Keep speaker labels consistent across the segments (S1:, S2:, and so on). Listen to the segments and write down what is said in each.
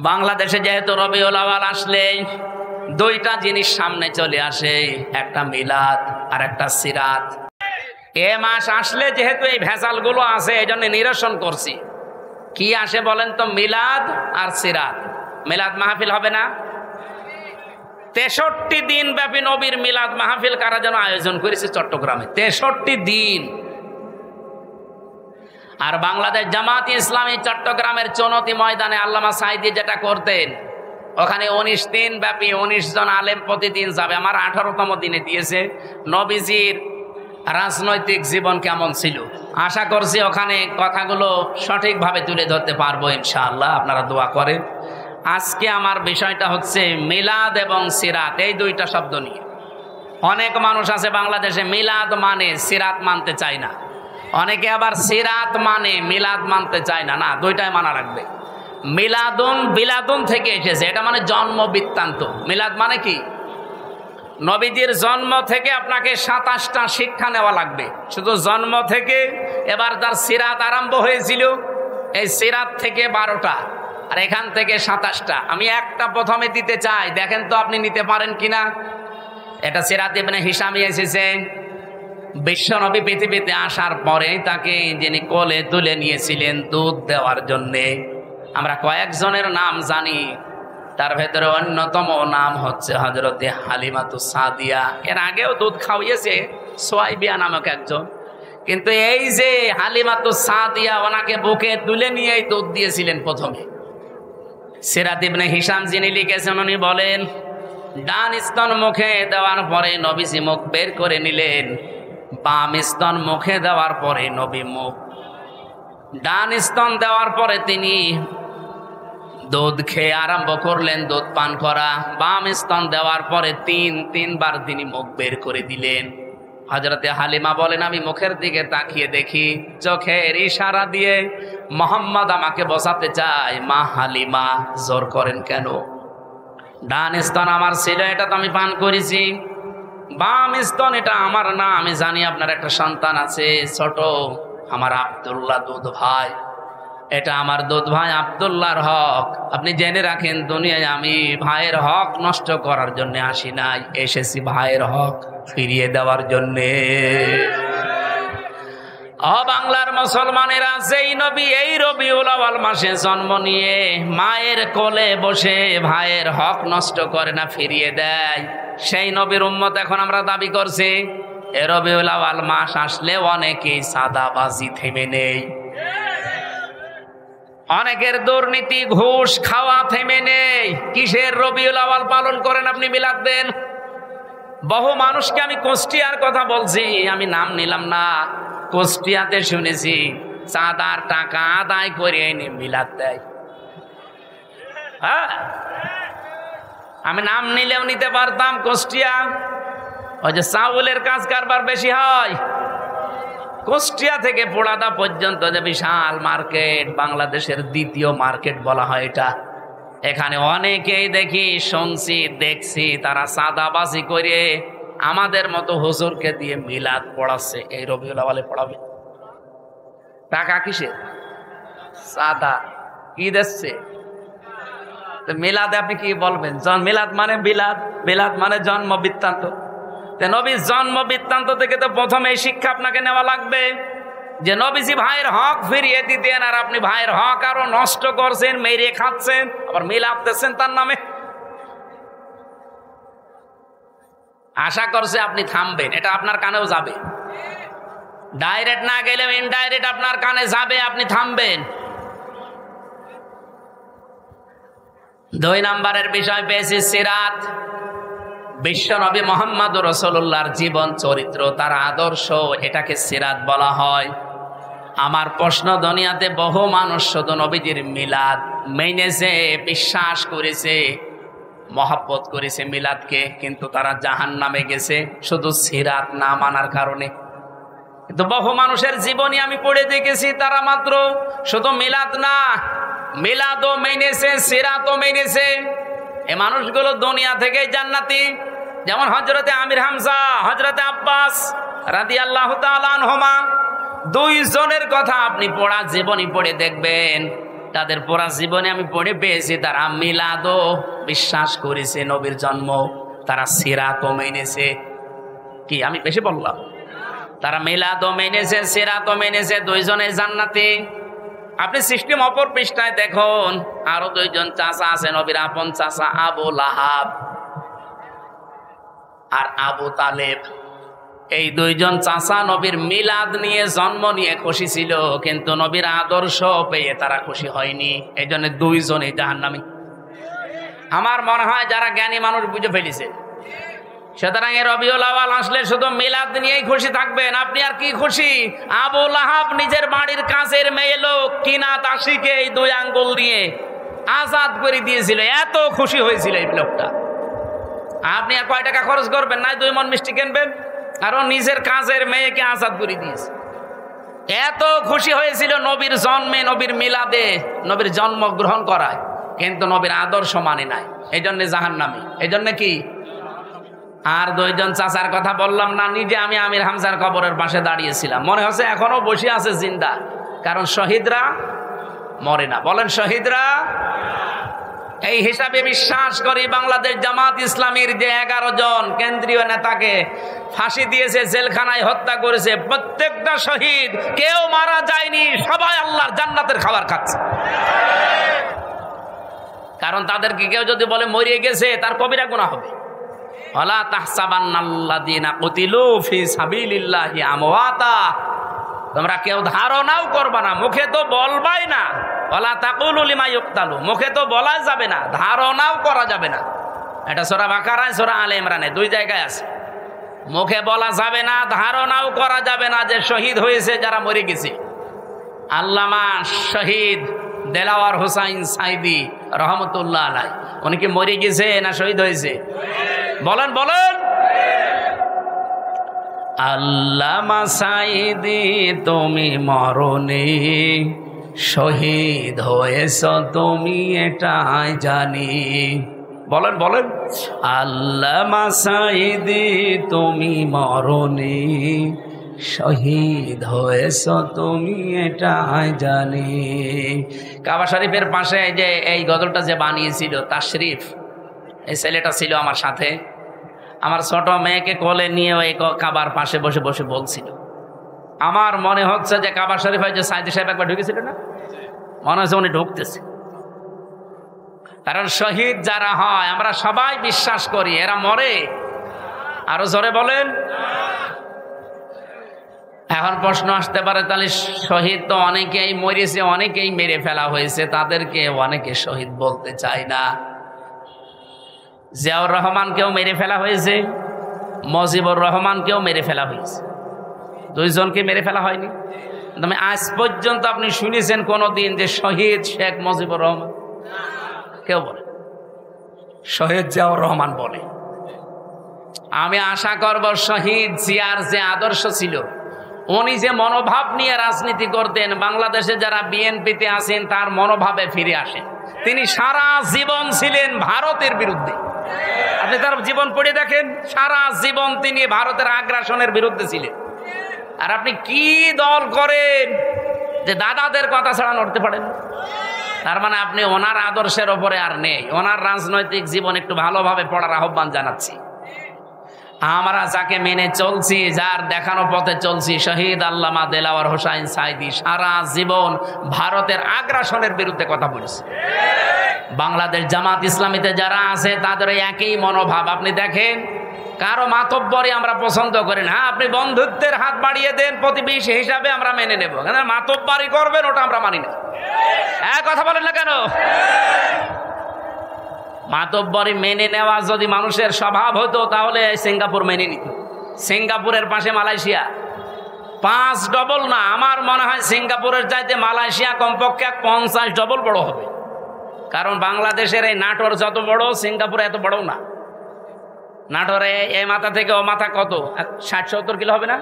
S1: বাংলাদেশে যেহেতু রবিউল আউয়াল আসলে দুইটা জিনিস সামনে চলে আসে, একটা মিলাদ আর একটা সিরাত। এ মাস আসলে যেহেতু এই ভেজালগুলো আছে, এই জন্য নিরসন করছি। কি আসে বলেন তো? মিলাদ আর সিরাত। মিলাদ মাহফিল হবে না? 63 দিন ব্যাপী নবীর মিলাদ মাহফিল কারা যেন আয়োজন করেছে চট্টগ্রামে, 63 দিন। আর বাংলাদেশ জামাত ইসলামী চট্টগ্রামের চনতি ময়দানে আল্লামা সাঈদী যেটা করতেন, ওখানে 19 দিন ব্যাপী 19 জন আলেম প্রতিদিন যাবে। আমার 18তম দিনে দিয়েছে নবীজির রাজনৈতিক জীবন কেমন ছিল। আশা করছি ওখানে কথাগুলো সঠিকভাবে তুলে ধরতে পারবো ইনশাআল্লাহ, আপনারা দোয়া করেন। আজকে আমার বিষয়টা হচ্ছে মিলাদ এবং সিরাত, এই দুইটা শব্দ নিয়ে। অনেক মানুষ আছে বাংলাদেশে মিলাদ মানে সিরাত মানতে চায় না, অনেকে আবার সিরাত মানে মিলাদ মানতে চায় না। না, দুইটাই মানা রাখবে। মিলাদুন বিলাদুন থেকে এসেছে, এটা মানে জন্ম বৃত্তান্ত। মিলাদ মানে কি? নবীজির জন্ম থেকে আপনাকে 27টা শিক্ষা নেওয়া লাগবে, শুধু জন্ম থেকে। এবার তার সিরাত আরম্ভ হয়েছিল, এই সিরাত থেকে 12টা, আর এখান থেকে 27টা। আমি একটা প্রথমে দিতে চাই, দেখেন তো আপনি নিতে পারেন কিনা। এটা সিরাত ইবনে হিশামে এসেছে। বিশ্বনবী পৃথিবীতে আসার পরে তাকে যিনি কোলে তুলে নিয়েছিলেন দুধ দেওয়ার জন্যে, আমরা কয়েকজনের নাম জানি, তার ভেতরে অন্যতম নাম হচ্ছে হযরতে হালিমাতুস সাদিয়া। এর আগেও দুধ খাওয়িয়েছে সুয়াইবিয়া নামক একজন, কিন্তু এই যে হালিমাতুস সাদিয়া, ওনাকে বুকে তুলে নিয়েই দুধ দিয়েছিলেন প্রথমে। সিরাত ইবনে হিশাম যিনি লিখেছেন, উনি বলেন ডান স্তন মুখে দেওয়ার পরে নবীজি মুখ বের করে নিলেন, বাম স্তন মুখে দেওয়ার পরে নবী মুখ, ডান স্তন দেওয়ার পরে তিনি দুধ খেয়ে আরম্ভ করলেন দুধ পান করা। বাম স্তন দেওয়ার পরে তিনবার তিনি মুখ বের করে দিলেন। হযরতে হালিমা বলেন, আমি মুখের দিকে তাকিয়ে দেখি চোখের ইশারা দিয়ে মোহাম্মদ আমাকে বসাতে চায়। মা হালিমা, জোর করেন কেন? ডান স্তন আমার ছিল, এটা তো আমি পান করেছি। বাম স্তন এটা আমার না, আমি জানি আপনার একটা সন্তান আছে ছোট, আমার আব্দুল্লাহ দুধ ভাই, এটা আমার দুধ ভাই আব্দুল্লাহর হক। আপনি জেনে রাখেন, দুনিয়ায় আমি ভাইয়ের হক নষ্ট করার জন্য আসি নাই, এসেছি ভাইয়ের হক ফিরিয়ে দেওয়ার জন্যে। বাংলার মুসলমানেরা, যেই নবী এই রবিউল আউয়াল মাসে জন্ম নিয়ে মায়ের কোলে বসে ভাইয়ের হক নষ্ট করে না, ফিরিয়ে দেয়, সেই নবীর উম্মত এখন আমরা দাবি করছি। এ রবিউল আউয়াল মাস আসলে অনেকেই সাদাবাজি থেমে নেই, অনেকের দুর্নীতি ঘুষ খাওয়া থেমে নেই। কিসের রবিউল আউয়াল পালন করেন আপনি? মিলাদ দেন। বহু মানুষকে আমি কুষ্টিয়ার কথা বলছি, আমি নাম নিলাম না, কুষ্টিয়াতে শুনেছি চাঁদার টাকা আদায় করে এনে মিলাদ দেয়। হ্যাঁ, আমি নাম নিলেও নিতে পারতাম। কুষ্টিয়া, ওই যে চাউলের কাজ কারবার বেশি হয়, কুষ্টিয়া থেকে পোড়াদা পর্যন্ত যে বিশাল মার্কেট, বাংলাদেশের দ্বিতীয় মার্কেট বলা হয় এটা। এখানে অনেকেই দেখি, শুনছি, দেখছি, তারা সাদাবাজি করে আমাদের মতো হুজুরকে দিয়ে মিলাদ পড়াচ্ছে। এই রবিউল আউয়ালে পড়াবে, টাকা কিসে? সাদা কি দিচ্ছে? মিলাদে আপনি কি বলবেন? মিলাদ মানে বিলাদ মানে জন্ম বৃত্তান্ত। নবীর জন্ম বৃত্তান্ত থেকে তো প্রথমে এই শিক্ষা আপনাকে নেওয়া লাগবে যে নবীজি ভাইয়ের হক ফিরিয়ে দিতেন, আর আপনি ভাইয়ের হক আরো নষ্ট করছেন, মেরে খাচ্ছেন, আবার মিলাদ দিচ্ছেন তার নামে। আশা করছে আপনি থামবেন, এটা আপনার কানেও যাবে, ডাইরেক্ট না গেলেও ইনডাইরেক্ট আপনার কানে যাবে, আপনি থামবেন। 2 নম্বরের বিষয় পেয়েছি সিরাত। বিশ্বনবী মুহাম্মদুর রাসূলুল্লাহর জীবন চরিত্র, তার আদর্শ, এটাকে সিরাত বলা হয়। আমার প্রশ্ন, দুনিয়াতে বহু মানুষ শুধু নবীজির মিলাদ মেনেছে, বিশ্বাস করেছে, মহব্বত করেছে মিলাদকে, কিন্তু তারা জাহান্নামে গেছে শুধু সিরাত না মানার কারণে। কিন্তু বহু মানুষের জীবনী আমি পড়ে দেখেছি, তারা মাত্র শুধু মিলাদ না, মিলাদও মেনেছে, সিরাতও মেনেছে। এই মানুষগুলো দুনিয়া থেকেই জান্নাতি। যেমন হযরতে আমির হামজা, হযরতে আব্বাস রাদিয়াল্লাহু তাআলা আনহুমা, 2 জনের কথা আপনি পড়া জীবনী পড়ে দেখবেন। তাদের পুরা জীবনে আমি পড়ে পেয়েছি তারা মিলাদও বিশ্বাস করেছে, নবীর জন্ম, তারা সিরাতও মেনেছে। কি আমি বেশি বললাম? তারা মিলাদও মেনেছে, সিরাতও মেনেছে, দুইজনে জান্নাতি। আপনি সিস্টেম অপর পৃষ্ঠায় দেখুন, আরো দুইজন চাচা আছে নবীর আপন চাচা, আবু লাহাব আর আবু তালেব। এই দুইজন চাচা নবীর মিলাদ নিয়ে, জন্ম নিয়ে খুশি ছিল, কিন্তু নবীর আদর্শ পেয়ে তারা খুশি হয়নি। এই জন্য দুইজনই জাহান্নামী। আমার মনে হয় যারা জ্ঞানী মানুষ বুঝে ফেলেছে। সুতরাং রবিউল আউয়াল আসলে শুধু মিলাদ নিয়েই খুশি থাকবেন, আপনি আর কি খুশি? আবু লাহাব নিজের বাড়ির কাছের মেয়ে লোক কিনাত আশিকে এই 2 আঙ্গুল দিয়ে আজাদ করে দিয়েছিল, এত খুশি হয়েছিল এই লোকটা। আপনি আর কয় টাকা খরচ করবেন না, 2 মণ মিষ্টি কিনবেন, আর ও নিজের কাজের মেয়েকে আজাদ করে দিয়েছে। এত খুশি হয়েছিল নবীর জন্মে, নবীর মিলাদে, নবীর জন্ম গ্রহণ করায়, কিন্তু নবীর আদর্শ মানে নাই, এই জন্য জাহান্নামী। এই জন্য কি? আর 2জন চাচার কথা বললাম না, নিজে আমি আমির হামজার কবরের পাশে দাঁড়িয়েছিলাম, মনে হচ্ছে এখনো বসে আছে জিন্দা, কারণ শহীদরা মরে না। বলেন শহীদরা। এই হিসাবে বিশ্বাস করি বাংলাদেশ জামাত ইসলামীর যে 11 জন কেন্দ্রীয় নেতাকে ফাঁসি দিয়েছে, জেলখানায় হত্যা করেছে, প্রত্যেকটা শহীদ, কেউ মারা যায়নি, সবাই আল্লাহর জান্নাতের খাবার খাচ্ছে। কারণ তাদেরকে কেউ যদি বলে মরিয়ে গেছে, তার কবিরা গুনাহ হবে। ওয়ালা তাহসাবান্নাল্লাযীনা কুতিলু ফি সাবিলিল্লাহি আমওয়াতা, তোমরা কেউ ধারণাও করবা না, মুখে তো বলবাই না। ওয়ালা তাকুলু লিমা ইউক্তালু, মুখে তো বলা যাবে না, ধারণাও করা যাবে না। এটা সূরা বাকারায়, সূরা আলে ইমরানে 2 জায়গায় আছে। মুখে বলা যাবে না, ধারণাও করা যাবে না যে শহীদ হয়েছে যারা মরে গেছে। আল্লামা শহীদ দেলাওয়ার হোসাইন সাইদি রহমতুল্লাহ আলাইহি, উনি কি মরে গেছে না শহীদ হয়েছে? বলেন বলেন। আল্লামা সাইদি তুমি মরনি, শহীদ হয়েছ তুমি এটাই জানি। বলেন বলেন। আল্লামা সাইদি তুমি মরনি, শহীদ হয়েছ তুমি এটাই জানি। কাবা শরীফের পাশে যে এই গজলটা যে বানিয়েছিল তাশরিফ, এই ছেলেটা ছিল আমার সাথে। আমার ছোট মেয়েকে কোলে নিয়ে ওই কাবার পাশে বসে বসে বলছিল। আমার মনে হচ্ছে যে কাবা শরীফে যে সাইদি সাহেব একবার ঢুকেছিল না, মনে হচ্ছে উনি ঢুকতেছে। কারণ শহীদ যারা হয় আমরা সবাই বিশ্বাস করি এরা মরে। আরো জোরে বলেন। এখন প্রশ্ন আসতে পারে, তাহলে শহীদ তো অনেকেই মরেছে, অনেকেই মেরে ফেলা হয়েছে, তাদেরকে অনেকে শহীদ বলতে চায় না। জিয়াউর রহমানকেও মেরে ফেলা হয়েছে, মুজিবুর রহমানকেও মেরে ফেলা হয়েছে, 2 জনকে মেরে ফেলা হয়নি। তবে আজ পর্যন্ত আপনি শুনেছেন কোনদিন যে শহীদ শেখ মুজিবুর রহমান? কেউ বলে শহীদ জিয়াউর রহমান বলে। আমি আশা করব শহীদ জিয়ার যে আদর্শ ছিল, উনি যে মনোভাব নিয়ে রাজনীতি করতেন, বাংলাদেশে যারা বিএনপিতে আছেন তার মনোভাবে ফিরে আসেন। তিনি সারা জীবন ছিলেন ভারতের বিরুদ্ধে। আপনি তার জীবন পড়ে দেখেন, সারা জীবন তিনি ভারতের আগ্রাসনের বিরুদ্ধে ছিলেন। আর আপনি কি দল করেন যে দাদাদের কথা ছাড়া নড়তে পারেন? তার মানে আপনি ওনার আদর্শের ওপরে আর নেই। ওনার রাজনৈতিক জীবন একটু ভালোভাবে পড়ার আহ্বান জানাচ্ছি। আমরা যাকে মেনে চলছি, যার দেখানো পথে চলছি, শহীদ আল্লামা দেলাওয়ার হোসাইন সাইদি সারা জীবন ভারতের আগ্রাসনের বিরুদ্ধে কথা বলেছে। বাংলাদেশ জামাত ইসলামীতে যারা আছে তাদের একই মনোভাব। আপনি দেখেন, কারো মাতব্বরি আমরা পছন্দ করি না। আপনি বন্ধুত্বের হাত বাড়িয়ে দেন, প্রতিবেশী হিসাবে আমরা মেনে নেব, মাতব্বরি করবেন ওটা আমরা মানি না। কথা বলেন না কেন? মাতব্বরি মেনে নেওয়া যদি মানুষের স্বভাব হতো তাহলে সিঙ্গাপুর মেনে নিত। সিঙ্গাপুরের পাশে মালয়েশিয়া, 5 ডবল না, আমার মনে হয় সিঙ্গাপুরের চাইতে মালয়েশিয়া কমপক্ষে 50 ডবল বড় হবে। কারণ বাংলাদেশের এই নাটোর যত বড়, সিঙ্গাপুর এত বড় না। নাটোরে এই মাথা থেকে ও মাথা কত, 60-70 কিলো হবে না?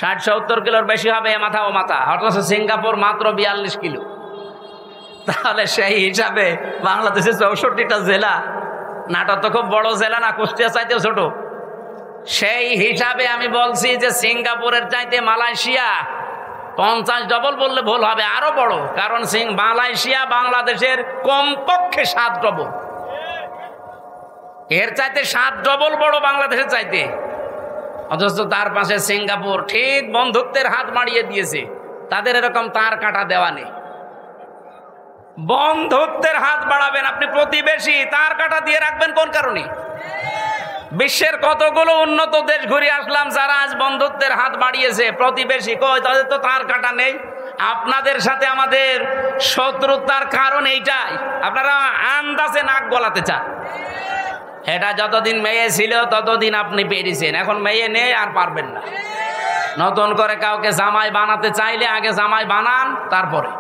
S1: 60-70 কিলোর বেশি হবে এ মাথা ও মাথা, অথচ সিঙ্গাপুর মাত্র 42 কিলো। তাহলে সেই হিসাবে বাংলাদেশের 64টা জেলা, নাটোর তো খুব বড় জেলা না, কুষ্টিয়া চাইতেও ছোট। সেই হিসাবে আমি বলছি যে সিঙ্গাপুরের চাইতে মালয়েশিয়া 50 ডবল বললে ভুল হবে, আরো বড়। কারণ মালয়েশিয়া বাংলাদেশের কমপক্ষে 7 ডবল, এর চাইতে 7 ডবল বড় বাংলাদেশের চাইতে। অথচ তার পাশে সিঙ্গাপুর ঠিক বন্ধুত্বের হাত বাড়িয়ে দিয়েছে, তাদের এরকম তার কাটা দেওয়া নেই। বন্ধুত্বের হাত বাড়াবেন আপনি, প্রতিবেশী তার কাটা দিয়ে রাখবেন কোন কারণে? বিশ্বের কতগুলো উন্নত দেশ ঘুরে আসলাম, যারা আজ বন্ধুত্বের হাত বাড়িয়েছে, প্রতিবেশী কই? তাদের তো তার কাটা নেই। আপনাদের সাথে আমাদের শত্রুতার কারণ এইটাই, আপনারা আন্দাজে নাক গলাতে চান। এটা যতদিন মেয়ে ছিল ততদিন আপনি পেরেছেন, এখন মেয়ে নেই আর পারবেন না। নতুন করে কাউকে জামাই বানাতে চাইলে আগে জামাই বানান, তারপরে।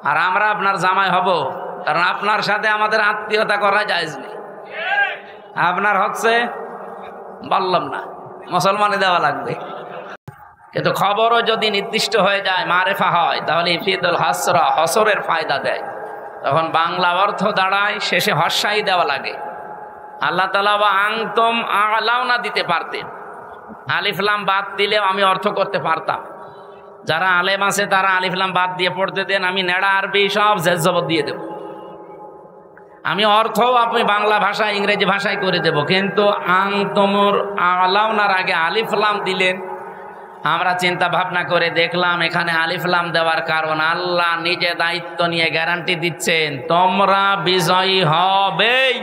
S1: আর আমরা আপনার জামাই হব, কারণ আপনার সাথে আমাদের আত্মীয়তা করা জায়েজ নেই। আপনার হচ্ছে বললাম না, মুসলমানে দেওয়া লাগবে। কিন্তু খবরও যদি নির্দিষ্ট হয়ে যায়, মারেফা হয়, তাহলে ইফিদুল হাসরা, হসরের ফায়দা দেয়। তখন বাংলা অর্থ দাঁড়ায়, শেষে হর্ষাই দেওয়া লাগে। আল্লাহ তাআলা বা আনতুম আ'লাউনা দিতে পারতেন, আলিফ লাম বাদ দিলেও আমি অর্থ করতে পারতাম। যারা আলেম আছে তারা আলিফ লাম বাদ দিয়ে পড়তে দেন, আমি নেড়া আরবি সব জের জবর দিয়ে দেব। আমি অর্থ আপনি বাংলা ভাষা ইংরেজি ভাষায় করে দেব। কিন্তু আনতুমুর আ'লাউনার আগে আলিফ লাম দিলেন। আমরা চিন্তা ভাবনা করে দেখলাম এখানে আলিফ লাম দেওয়ার কারণ, আল্লাহ নিজে দায়িত্ব নিয়ে গ্যারান্টি দিচ্ছেন তোমরা বিজয়ী হবেই।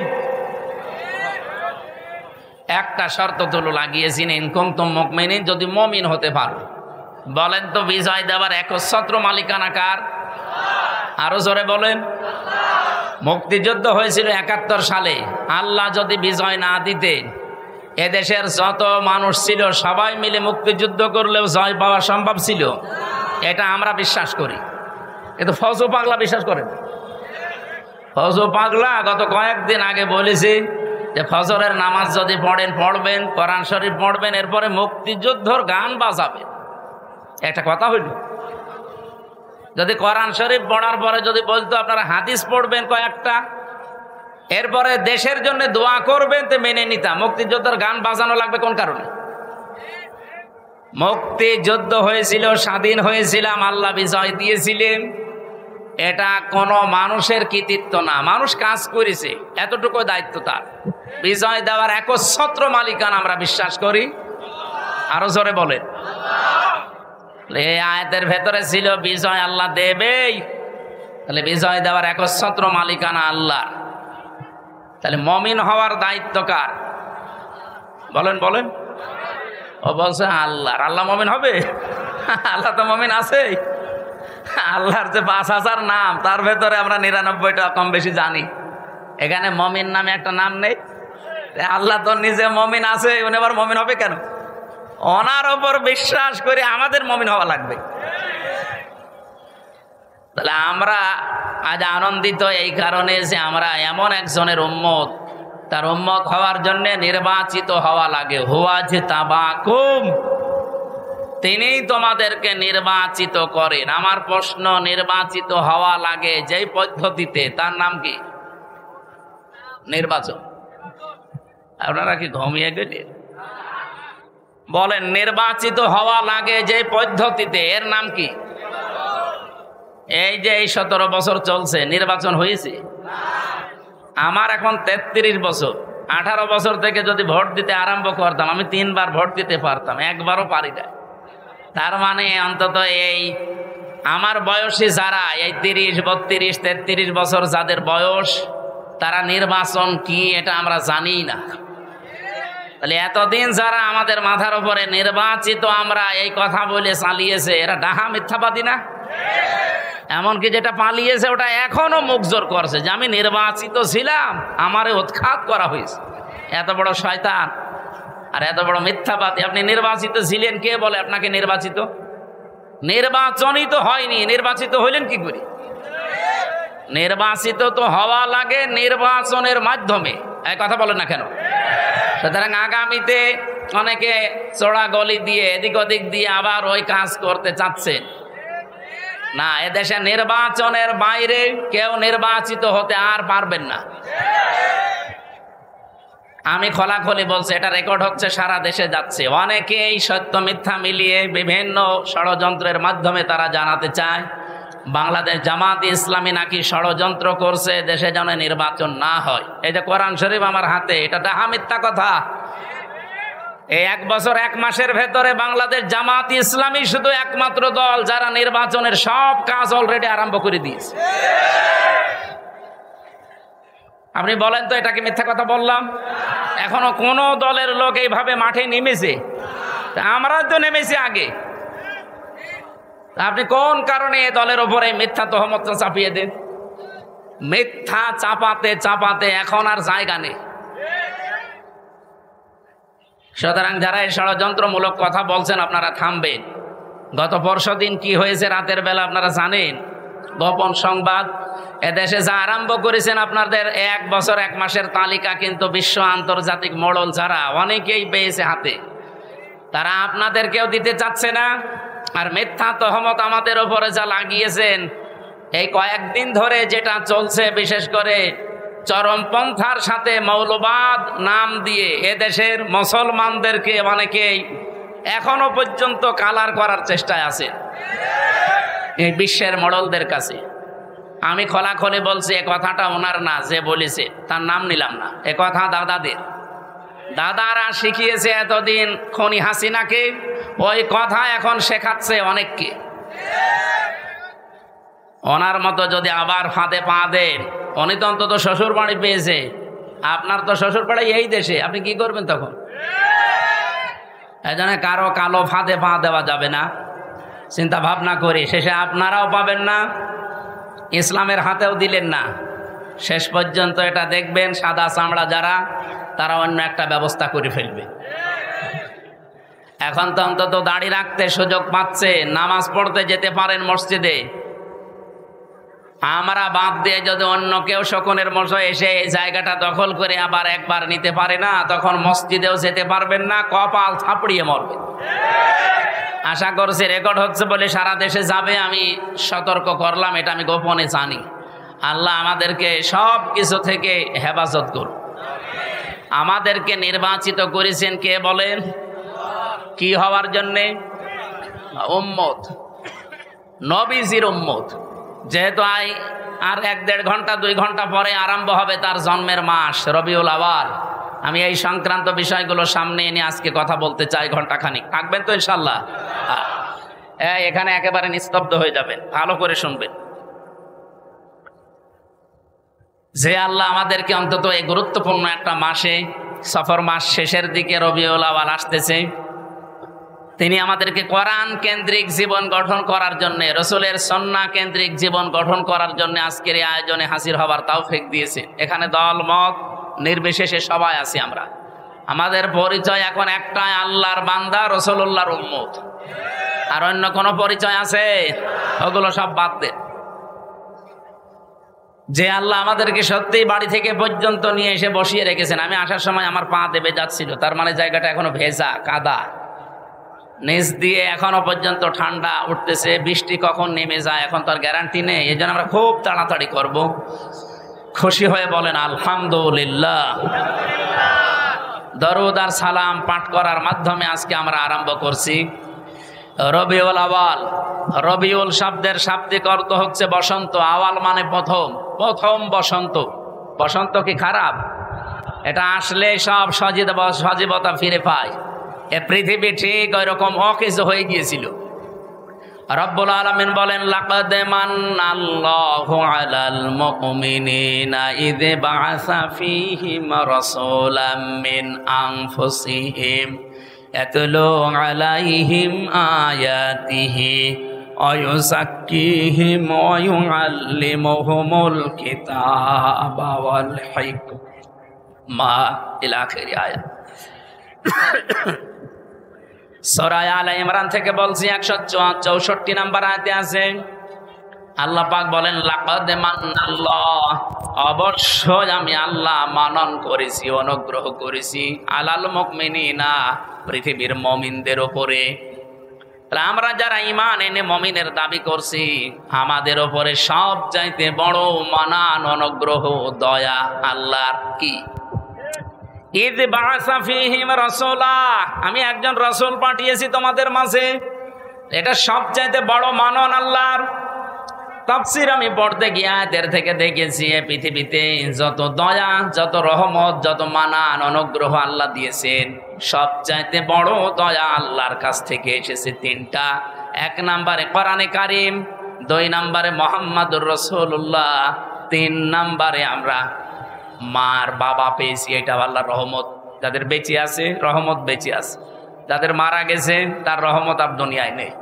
S1: একটা শর্ত তুলো লাগিয়েছেন, ইন কুনতুম মুমিনিন, যদি মুমিন হতে পারো। বলেন তো বিজয় দেওয়ার একচ্ছত্র মালিকানা কার? আরো জোরে বলেন। মুক্তিযুদ্ধ হয়েছিল 71 সালে। আল্লাহ যদি বিজয় না দিতেন, এদেশের যত মানুষ ছিল সবাই মিলে মুক্তিযুদ্ধ করলেও জয় পাওয়া সম্ভব ছিল, এটা আমরা বিশ্বাস করি। কিন্তু ফজু পাগলা বিশ্বাস করেন। ফজু পাগলা গত কয়েকদিন আগে বলেছি যে ফজরের নামাজ যদি পড়বেন, কোরআন শরীফ পড়বেন, এরপরে মুক্তিযুদ্ধর গান বাজাবেন। একটা কথা হইল, যদি কোরআন শরীফ পড়ার পরে যদি বলতো আপনারা হাদিস পড়বেন কয়েকটা, এরপরে দেশের জন্য দোয়া করবেন, তো মেনে নিতাম। মুক্তিযুদ্ধের গান বাজানো লাগবে কোন কারণে? মুক্তিযুদ্ধ হয়েছিল, স্বাধীন হয়েছিলাম, আল্লাহ বিজয় দিয়েছিলেন। এটা কোনো মানুষের কৃতিত্ব না, মানুষ কাজ করেছে, এতটুকু দায়িত্ব তার। বিজয় দেওয়ার একচ্ছত্র মালিকানা আমরা বিশ্বাস করি। আরো জোরে বলেন। এই আয়াতের ভেতরে ছিল বিজয় আল্লাহ দেবেই, তাহলে বিজয় দেওয়ার একচ্ছত্র মালিকানা আল্লাহ। তাহলে মমিন হওয়ার দায়িত্ব কার? বলেন বলেন। ও বলছে আল্লাহর। আল্লাহ মমিন হবে? আল্লাহ তো মমিন আছে। আল্লাহর যে 5000 নাম, তার ভেতরে আমরা 99টা কম বেশি জানি। এখানে মমিন নামে একটা নাম নেই। আল্লাহ তো নিজে মমিন আছে, উনি আবার মমিন হবে কেন? ওনার ওপর বিশ্বাস করে আমাদের মমিন হওয়া লাগবে। তাহলে আমরা আজ আনন্দিত এই কারণে যে আমরা এমন একজনের উম্মত, তার উম্মত হওয়ার জন্য নির্বাচিত হওয়া লাগে। হুয়াজতাবাকুম, তিনিই তোমাদেরকে নির্বাচিত করেন। আমার প্রশ্ন, নির্বাচিত হওয়া লাগে যেই পদ্ধতিতে, তার নাম কি? নির্বাচন। আপনারা কি ঘুমিয়ে গেলেন? বলেন, নির্বাচিত হওয়া লাগে যে পদ্ধতিতে, এর নাম কি? এই যে এই 17 বছর চলছে, নির্বাচন হয়েছে? আমার এখন 33 বছর। 18 বছর থেকে যদি ভোট দিতে আরম্ভ করতাম, আমি 3 বার ভোট দিতে পারতাম, একবারও পারি না। তার মানে অন্তত এই আমার বয়সী যারা, এই 30, 32, 33 বছর যাদের বয়স, তারা নির্বাচন কি এটা আমরা জানি না। তাহলে এতদিন যারা আমাদের মাথার উপরে নির্বাচিত আমরা এই কথা বলে চালিয়েছে, এরা ডাহা মিথ্যাবাদী না? এমনকি যেটা পালিয়েছে ওটা এখনো মুখ জোর করছে যে আমি নির্বাচিত ছিলাম, আমারে উৎখাত করা হয়েছে। এত বড় শয়তান আর এত বড় মিথ্যাবাদী। আপনি নির্বাচিত ছিলেন, কে বলে আপনাকে নির্বাচিত? নির্বাচনই তো হয়নি, নির্বাচিত হইলেন কি করে? নির্বাচিত তো হওয়া লাগে নির্বাচনের মাধ্যমে। এই কথা বলেন না কেন? সুতরাং আগামীতে অনেকে চড়া গলি দিয়ে এদিক ওদিক দিয়ে আবার ওই কাজ করতে চাচ্ছেন না। এদেশে নির্বাচনের বাইরে কেউ নির্বাচিত হতে আর পারবেন না। আমি খোলাখুলি বলছি, এটা রেকর্ড হচ্ছে, সারা দেশে যাচ্ছে। অনেকেই সত্য মিথ্যা মিলিয়ে বিভিন্ন ষড়যন্ত্রের মাধ্যমে তারা জানাতে চায় বাংলাদেশ জামাত ইসলামী নাকি ষড়যন্ত্র করছে দেশে যেন নির্বাচন না হয়। এই যে কোরআন শরীফ আমার হাতে, এটা ডাহা মিথ্যা কথা। এই 1 বছর 1 মাসের ভেতরে বাংলাদেশ জামাত ইসলামী শুধু একমাত্র দল যারা নির্বাচনের সব কাজ অলরেডি আরম্ভ করে দিয়েছে। আপনি বলেন তো, এটা কি মিথ্যা কথা বললাম? এখনো কোন দলের লোক এইভাবে মাঠে নেমেছে? আমরা তো নেমেছি আগে। আপনি কোন কারণে এই দলের উপরে মিথ্যা তহমত চাপিয়ে দেন? মিথ্যা চাপাতে চাপাতে এখন আর জায়গা নেই। সুতরাং যারা এই ষড়যন্ত্রমূলক কথা বলছেন আপনারা থামবেন। গত পরশুদিন কি হয়েছে রাতের বেলা আপনারা জানেন? গোপন সংবাদ এদেশে যা আরম্ভ করেছেন আপনাদের 1 বছর 1 মাসের তালিকা কিন্তু বিশ্ব আন্তর্জাতিক মডেল যারা অনেকেই পেয়েছে হাতে, তারা আপনাদেরকেও দিতে চাচ্ছে না। আর মিথ্যা তহমত আমাদের ওপরে যা লাগিয়েছেন এই কয়েকদিন ধরে যেটা চলছে, বিশেষ করে চরমপন্থার সাথে মৌলবাদ নাম দিয়ে এদেশের মুসলমানদেরকে অনেকেই এখনো পর্যন্ত কালার করার চেষ্টায় আছে এই বিশ্বের মডেলদের কাছে। আমি খোলাখুলি বলছি, এ কথাটা ওনার না, যে বলেছে তার নাম নিলাম না, এ কথা দাদাদের। দাদারা শিখিয়েছে এতদিন খনি হাসিনাকে, ওই কথা এখন শেখাচ্ছে অনেককে। ওনার মতো যদি আবার ফাঁদে পা দেন, উনি তো অন্তত শ্বশুর বাড়ি পেয়েছে, আপনার তো শ্বশুর বাড়ি এই দেশে, আপনি কি করবেন তখন? এজন্য কারো কালো ফাঁদে পা দেওয়া যাবে না, চিন্তা ভাবনা করি। শেষে আপনারাও পাবেন না, ইসলামের হাতেও দিলেন না। শেষ পর্যন্ত এটা দেখবেন সাদা চামড়া যারা, তারা অন্য একটা ব্যবস্থা করে ফেলবে। এখন তো অন্তত দাড়ি রাখতে সুযোগ পাচ্ছে, নামাজ পড়তে যেতে পারেন মসজিদে। আমরা বাদ দিয়ে যদি অন্য কেউ শকুনের মশাই এসে এই জায়গাটা দখল করে আবার একবার নিতে পারে না, তখন মসজিদেও যেতে পারবেন না, কপাল থাপড়িয়ে মরবে। আশা করছি রেকর্ড হচ্ছে বলে সারা দেশে যাবে, আমি সতর্ক করলাম, এটা আমি গোপনে জানি। আল্লাহ আমাদেরকে সব কিছু থেকে হেফাজত করুন। আমাদেরকে নির্বাচিত করেছেন কে বলেন? কি হওয়ার জন্যে? উম্মত, নবীজির উম্মত। যেহেতু আর 1-1.5 ঘন্টা 2 ঘন্টা পরে আরম্ভ হবে তার জন্মের মাস রবিউল আওয়াল, আমি এই সংক্রান্ত বিষয়গুলো সামনে এনে আজকে কথা বলতে চাই ঘন্টাখানিক। থাকবেন তো ইনশাল্লাহ? এখানে একেবারে নিস্তব্ধ হয়ে যাবেন, ভালো করে শুনবেন। যে আল্লাহ আমাদেরকে অন্তত এই গুরুত্বপূর্ণ একটা মাসে, সফর মাস শেষের দিকে রবিউল আওয়াল আসতেছে, তিনি আমাদেরকে কোরআন কেন্দ্রিক জীবন গঠন করার জন্য, রসুলের সুন্নাহ কেন্দ্রিক জীবন গঠন করার জন্য আজকের এই আয়োজনে হাজির হবার তৌফিক দিয়েছে। এখানে দল মত নির্বিশেষে সবাই আছি আমরা। আমাদের পরিচয় এখন একটাই, আল্লাহর বান্দা, রসুলুল্লাহর উম্মত। আর অন্য কোনো পরিচয় আছে? ওগুলো সব বাদ দেন। যে আল্লাহ আমাদেরকে সত্যিই বাড়ি থেকে পর্যন্ত নিয়ে এসে বসিয়ে রেখেছেন। আমি আসার সময় আমার পা দেবে যাচ্ছিল, তার মানে জায়গাটা এখনো ভেজা, কাদা, নিচ দিয়ে এখনো পর্যন্ত ঠান্ডা উঠতেছে। বৃষ্টি কখন নেমে যায় এখন তার গ্যারান্টি নেই। এই জন্য আমরা খুব তাড়াতাড়ি করব। খুশি হয়ে বলেন আলহামদুলিল্লাহ। দরুদ আর সালাম পাঠ করার মাধ্যমে আজকে আমরা আরম্ভ করছি রবিউল আওয়াল। রবিউল শব্দের শাব্দিক অর্থ হচ্ছে বসন্ত। আওয়াল মানে প্রথম, প্রথম বসন্ত। বসন্ত কি খারাপ? এটা আসলে সব সজীবতা ফিরে পায়। এ পৃথিবী ঠিক ওই রকম অকেজো হয়ে গিয়েছিল। রব্বুল আলামিন বলেন, লাকাদ মান্নাল্লাহু আলাল মুমিনিনা ইয বাআসা ফীহিম রাসূলাম মিন আনফুসিহিম ইয়াতলু আলাইহিম আয়াতিহি ওয়া ইউযাক্কিহিম ওয়া ইউআল্লিমুহুমুল কিতাবা ওয়াল হিকমা ইলা আখিরি আয়াত। সূরা আলে ইমরান থেকে বলছি 164 নম্বর আয়াতে আছে, আল্লাহ পাক বলেন, লাকাদ মান্নাল্লাহ, অবশ্যই আমি আল্লাহ মানন করেছি, অনুগ্রহ করেছি, আলাল মুমিনিনা, পৃথিবীর মুমিনদের উপরে। আমরা যারা ঈমান এনে মুমিনের দাবি করছি, আমাদের উপরে সব চাইতে বড় মানান, অনুগ্রহ, দয়া আল্লাহর। ইদ বাআসা ফীহিম রাসূলা, আমি একজন রাসূল পাঠিয়েছি তোমাদের মাঝে। এটা সবচাইতে বড় মানন আল্লাহর। তাফসীর আমি পড়তে গিয়ে আয়াতের থেকে দেখেছি পৃথিবীতে যত দয়া, যত রহমত, যত মানান অনুগ্রহ আল্লাহ দিয়েছেন, সবচাইতে বড় দয়া আল্লাহর কাছ থেকে এসেছে তিনটা। এক নম্বরে কোরআনে কারীম, দুই নম্বরে মুহাম্মাদুর রাসূলুল্লাহ, তিন নম্বরে আমরা মার বাবা পেয়েছি। এটা আল্লাহর রহমত। যাদের বেঁচে আছে রহমত বেঁচে আছে, যাদের মারা গেছে তার রহমত আর দুনিয়ায় নেই।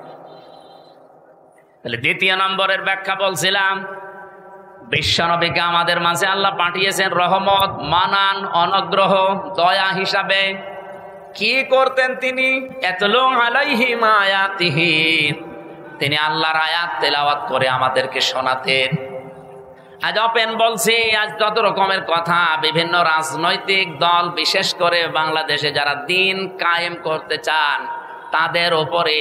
S1: তাহলে দ্বিতীয় নম্বরের ব্যাখ্যা বলছিলাম, বিশ্বনবীকে আমাদের মাঝে আল্লাহ পাঠিয়েছেন রহমত, মানান, অনুগ্রহ, দয়া হিসাবে। কি করতেন তিনি? ইয়াতলু আলাইহিম আয়াতিহি, তিনি আল্লাহর আয়াত তেলাওয়াত করে আমাদেরকে শোনাতেন। আজ ওপেন বলছি, আজ যত রকমের কথা বিভিন্ন রাজনৈতিক দল, বিশেষ করে বাংলাদেশে যারা দিন কায়েম করতে চান, তাদের ওপরে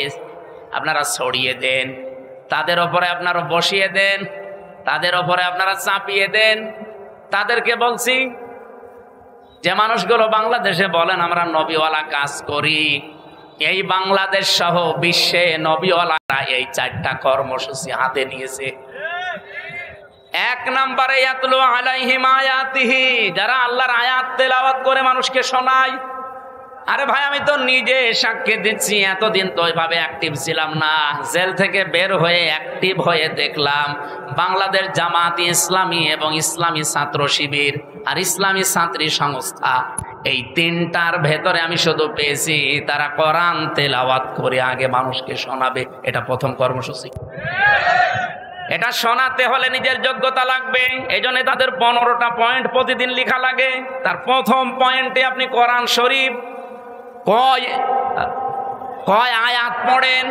S1: আপনারা ছড়িয়ে দেন, তাদের ওপরে আপনারা বসিয়ে দেন, তাদের ওপরে আপনারা চাপিয়ে দেন। তাদেরকে বলছি, যে মানুষগুলো বাংলাদেশে বলেন আমরা নবীওয়ালা কাজ করি, এই বাংলাদেশ সহ বিশ্বে নবীওয়ালারা এই চারটা কর্মসূচি হাতে নিয়েছে। এক নম্বরে ইয়াতলু আলাইহিম আয়াতিহি, যারা আল্লাহর আয়াত তেলাওয়াত করে মানুষকে শোনায়। আরে ভাই, আমি তো নিজে সাক্ষী দিচ্ছি, এতদিন তো ওইভাবে অ্যাক্টিভ ছিলাম না। জেল থেকে বের হয়ে অ্যাক্টিভ হয়ে দেখলাম বাংলাদেশ জামাত ইসলামী এবং ইসলামী ছাত্র শিবির আর ইসলামী ছাত্রী সংস্থা, এই তিনটার ভেতরে আমি শুধু পেয়েছি তারা কোরআন তেলাওয়াত করে আগে মানুষকে শোনাবে। এটা প্রথম কর্মসূচি। এটা শোনাতে হলে নিজের যোগ্যতা লাগবে। এই জন্য তাদের 15টা পয়েন্ট প্রতিদিন লেখা লাগে। তার প্রথম পয়েন্টে আপনি কোরআন শরীফ কয় আয়াত পড়েন,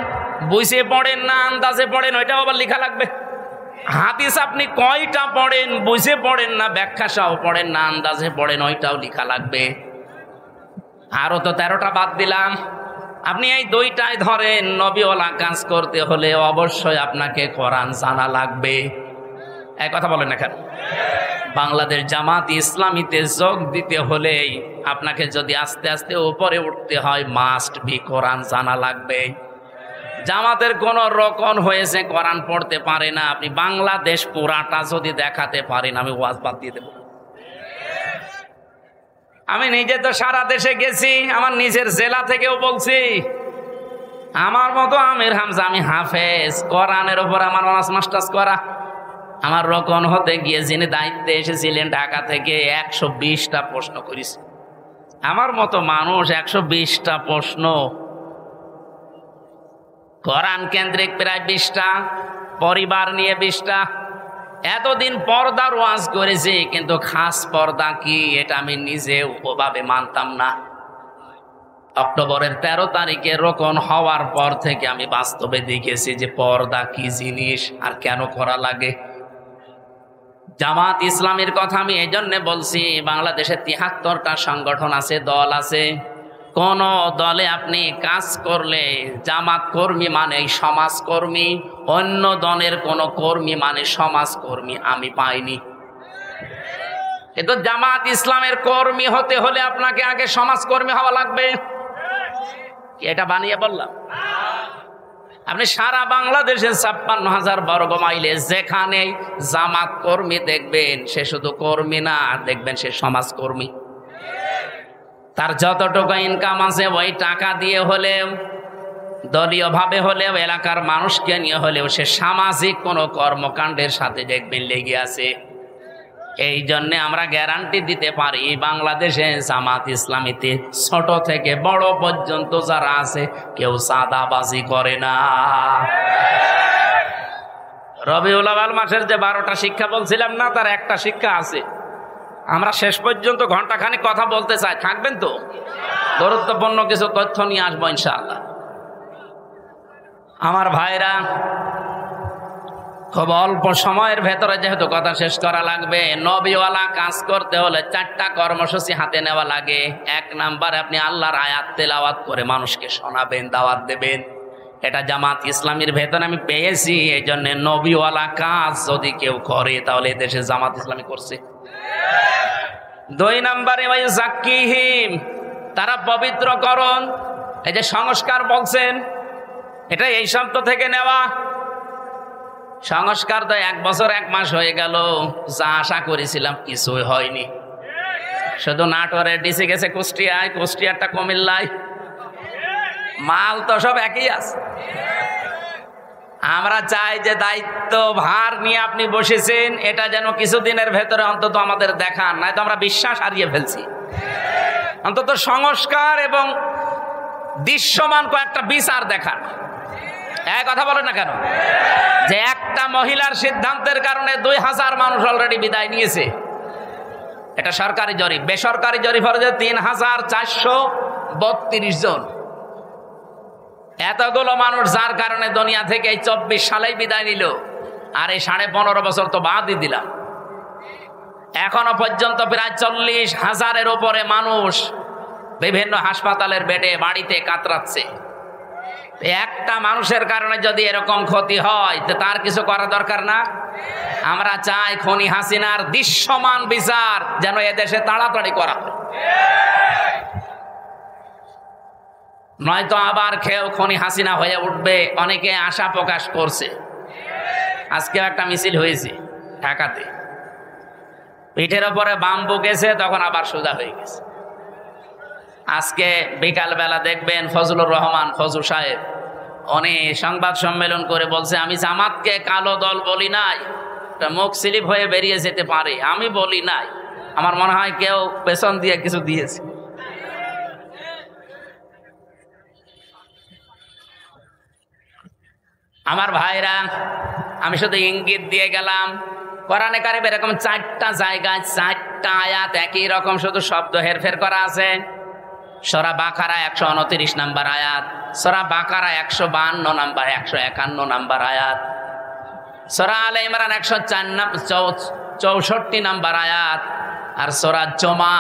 S1: বুঝে পড়েন না আন্দাজে পড়েন, ওইটাও আবার লেখা লাগবে। হাদিস আপনি কয়টা পড়েন, বুঝে পড়েন না ব্যাখ্যা সহ পড়েন না আন্দাজে পড়েন, ওইটাও লেখা লাগবে। আরো তো 13টা বাদ দিলাম। আপনি এই দুইটাই ধরেন, নবীওয়ালা কাজ করতে হলে অবশ্যই আপনাকে কোরআন জানা লাগবে। এই কথা বলেন না কেন? বাংলাদেশ জামাত ইসলামীতে যোগ দিতে হলেই আপনাকে যদি আস্তে আস্তে উপরে উঠতে হয়, মাস্ট বি কোরআন জানা লাগবে। জামাতের কোন রকম হয়েছে কোরআন পড়তে পারে না, আপনি বাংলাদেশ পুরাটা যদি দেখাতে পারেন, আমি ওয়াজ বাদ দিয়ে দেব। আমি নিজে তো সারা দেশে গেছি, আমার নিজের জেলা থেকেও বলছি। আমার মতো আমির হামজা, আমি হাফেজ, কোরআনের ওপর আমার অনার্স মাস্টার্স করা। আমার রকম হতে গিয়ে যিনি দায়িত্বে এসেছিলেন ঢাকা থেকে 120টা প্রশ্ন করেছি। আমার মতো মানুষ 120টা প্রশ্ন, কোরআন কেন্দ্রিক প্রায় 20টা, পরিবার নিয়ে 20টা। এতদিন পর্দার ওয়াজ করেছি, কিন্তু খাস পর্দা কি এটা আমি নিজেও ওভাবে মানতাম না। অক্টোবরের 13 তারিখে রোকন হওয়ার পর থেকে আমি বাস্তবে দেখেছি যে পর্দা কি জিনিস আর কেন করা লাগে। জামাত ইসলামের কথা আমি এই জন্য বলছি, বাংলাদেশে 73টা সংগঠন আছে, দল আছে। কোন দলে আপনি কাজ করলে জামাত কর্মী মানে সমাজকর্মী, অন্য দলের কোন কর্মী মানে সমাজকর্মী আমি পাইনি। কিন্তু জামাত ইসলামের কর্মী হতে হলে আপনাকে আগে সমাজকর্মী হওয়া লাগবে। এটা বানিয়ে বললাম? আপনি সারা বাংলাদেশে 56,000 বর্গ মাইলে যেখানে জামাত কর্মী দেখবেন, সে শুধু কর্মী না, দেখবেন সে সমাজকর্মী। তার যতটুকু ইনকাম আছে ওই টাকা দিয়ে হলেও, দলীয় ভাবে হলেও, এলাকার মানুষকে নিয়ে হলেও সে সামাজিক কোনো কর্মকাণ্ডের সাথে দেখবেন লেগে আছে। এই জন্য আমরা গ্যারান্টি দিতে পারি বাংলাদেশে জামাত ইসলামীতে ছোট থেকে বড় পর্যন্ত যারা আছে কেউ চাঁদাবাজি করে না। রবিউল আউয়াল মাসের যে 12টা শিক্ষা বলছিলাম না, তার একটা শিক্ষা আছে। আমরা শেষ পর্যন্ত ঘন্টাখানিক কথা বলতে চাই, থাকবেন তো? গুরুত্বপূর্ণ কিছু তথ্য নিয়ে আসবো ইনশাআল্লাহ। আমার ভাইরা, খুব অল্প সময়ের ভেতরে যেহেতু কথা শেষ করা লাগবে, নবীওয়ালা কাজ করতে হলে 4টা কর্মসূচি হাতে নেওয়া লাগে। 1 নম্বরে আপনি আল্লাহর আয়াত তেলাওয়াত করে মানুষকে শোনাবেন, দাওয়াত দেবেন। এটা জামাত ইসলামীর ভেতরে আমি পেয়েছি। এই জন্য নবীওয়ালা কাজ যদি কেউ করে তাহলে দেশে জামাত ইসলামী করছে। 2 নম্বরে ওই যাক্কিহিম, তারা পবিত্রকরণ। এই যে সংস্কার বলছেন, এটা এই শব্দ থেকে নেওয়া। সংস্কার তো 1 বছর 1 মাস হয়ে গেল, যা আশা করেছিলাম কিছুই হয়নি। শুধু নাটোরে ডিসি গেছে কুষ্টিয়ায়, কুষ্টিয়ারটা কুমিল্লায়, মাল তো সব একই আছে। আমরা চাই যে দায়িত্ব ভার নিয়ে আপনি বসেছেন, এটা যেন কিছুদিনের ভেতরে অন্তত আমাদের দেখান, নয়তো আমরা বিশ্বাস হারিয়ে ফেলছি। অন্তত সংস্কার এবং দৃশ্যমান কয়েকটা বিচার দেখান। এক কথা বলেন না কেন, যে একটা মহিলার সিদ্ধান্তের কারণে 2000 মানুষ অলরেডি বিদায় নিয়েছে। এটা সরকারি জরিপ। বেসরকারি জরিপ হচ্ছে 3432 জন। এতগুলো মানুষ যার কারণে দুনিয়া থেকে এই 24 সালেই বিদায় নিল, আর এই 15.5 বছর তো বাদই দিলাম। এখনো পর্যন্ত প্রায় 40,000-এর উপরে মানুষ বিভিন্ন হাসপাতালের বেডে, বাড়িতে কাতরাচ্ছে। একটা মানুষের কারণে যদি এরকম ক্ষতি হয়, তো তার কিছু করা দরকার না? আমরা চাই খনি হাসিনার দৃশ্যমান বিচার যেন এদেশে তাড়াতাড়ি করা হয়, নয়তো আবার কেউ খনি হাসিনা হয়ে উঠবে। অনেকে আশা প্রকাশ করছে। আজকে একটা মিছিল হয়েছে ঢাকাতে, পিঠের ওপরে বাম্বু গেছে, তখন আবার সোজা হয়ে গেছে। আজকে বিকাল বেলা দেখবেন ফজলুর রহমান ফজু সাহেব উনি সংবাদ সম্মেলন করে বলছে, আমি জামাতকে কালো দল বলি নাই, মুখ স্লিপ হয়ে বেরিয়ে যেতে পারে, আমি বলি নাই। আমার মনে হয় কেউ পেছন দিয়ে কিছু দিয়েছে। আমার ভাইরা, আমি শুধু ইঙ্গিত দিয়ে গেলাম। কোরআনে কারিমে এরকম 4টা জায়গায় 4টা আয়াত একই রকম শুধু শব্দ হেরফের করা আছে। সূরা বাকারা 129 নম্বর আয়াত, সূরা বাকারা 152 নম্বর, 151 নম্বর আয়াত, সূরা আলে ইমরান 164 নম্বর আয়াত, আর সূরা জুমা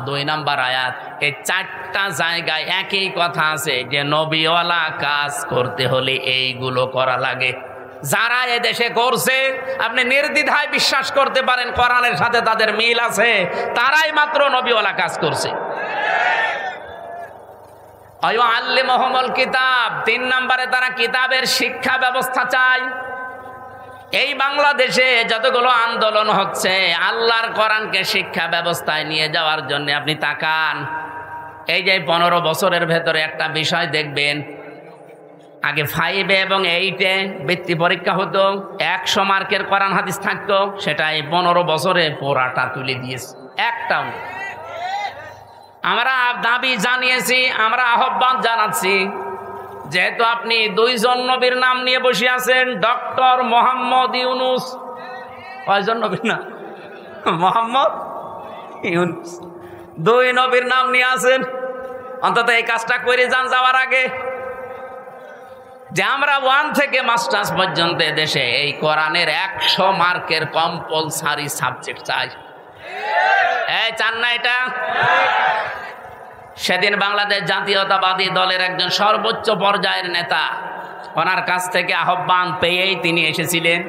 S1: 2 নম্বর আয়াত। এই 4টা জায়গায় একই কথা আছে যে নবীওয়ালা কাজ করতে হলে এইগুলো করা লাগে। যারা এদেশে করছে, আপনি নির্দ্বিধায় বিশ্বাস করতে পারেন কোরআনের সাথে তাদের মিল আছে, তারাই মাত্র নবীওয়ালা কাজ করছে। আল্লিমুহুমুল কিতাব, 3 নম্বরে তারা কিতাবের শিক্ষা ব্যবস্থা চায়। এই বাংলাদেশে যতগুলো আন্দোলন হচ্ছে আল্লাহর কোরআনকে শিক্ষা ব্যবস্থায় নিয়ে যাওয়ার জন্য, আপনি তাকান। এই যে 15 বছরের ভেতরে একটা বিষয় দেখবেন, আগে 5 এবং 8-এ বৃত্তি পরীক্ষা হতো, 100 মার্কের কোরআন হাদিস থাকতো, সেটা এই 15 বছরে পোড়াটা তুলে দিয়েছে, একটাও। আমরা দাবি জানিয়েছি, আমরা আহ্বান জানাচ্ছি, যেহেতু আপনি 2 জন নবীর নাম নিয়ে বসে আছেন, ডক্টর মোহাম্মদ ইউনুস, কয়জন নবীর নাম? মোহাম্মদ ইউনুস, 2 নবীর নাম নিয়ে আছেন। অন্তত এই কাজটা করে যান যাওয়ার আগে, যে আমরা 1 থেকে মাস্টার্স পর্যন্ত দেশে এই কোরআনের 100 মার্কের কম্পালসারি সাবজেক্ট চাই। এই চান না এটা? সেদিন বাংলাদেশ জাতীয়তাবাদী দলের একজন সর্বোচ্চ পর্যায়ের নেতা, ওনার কাছ থেকে আহ্বান পেয়েই তিনি এসেছিলেন।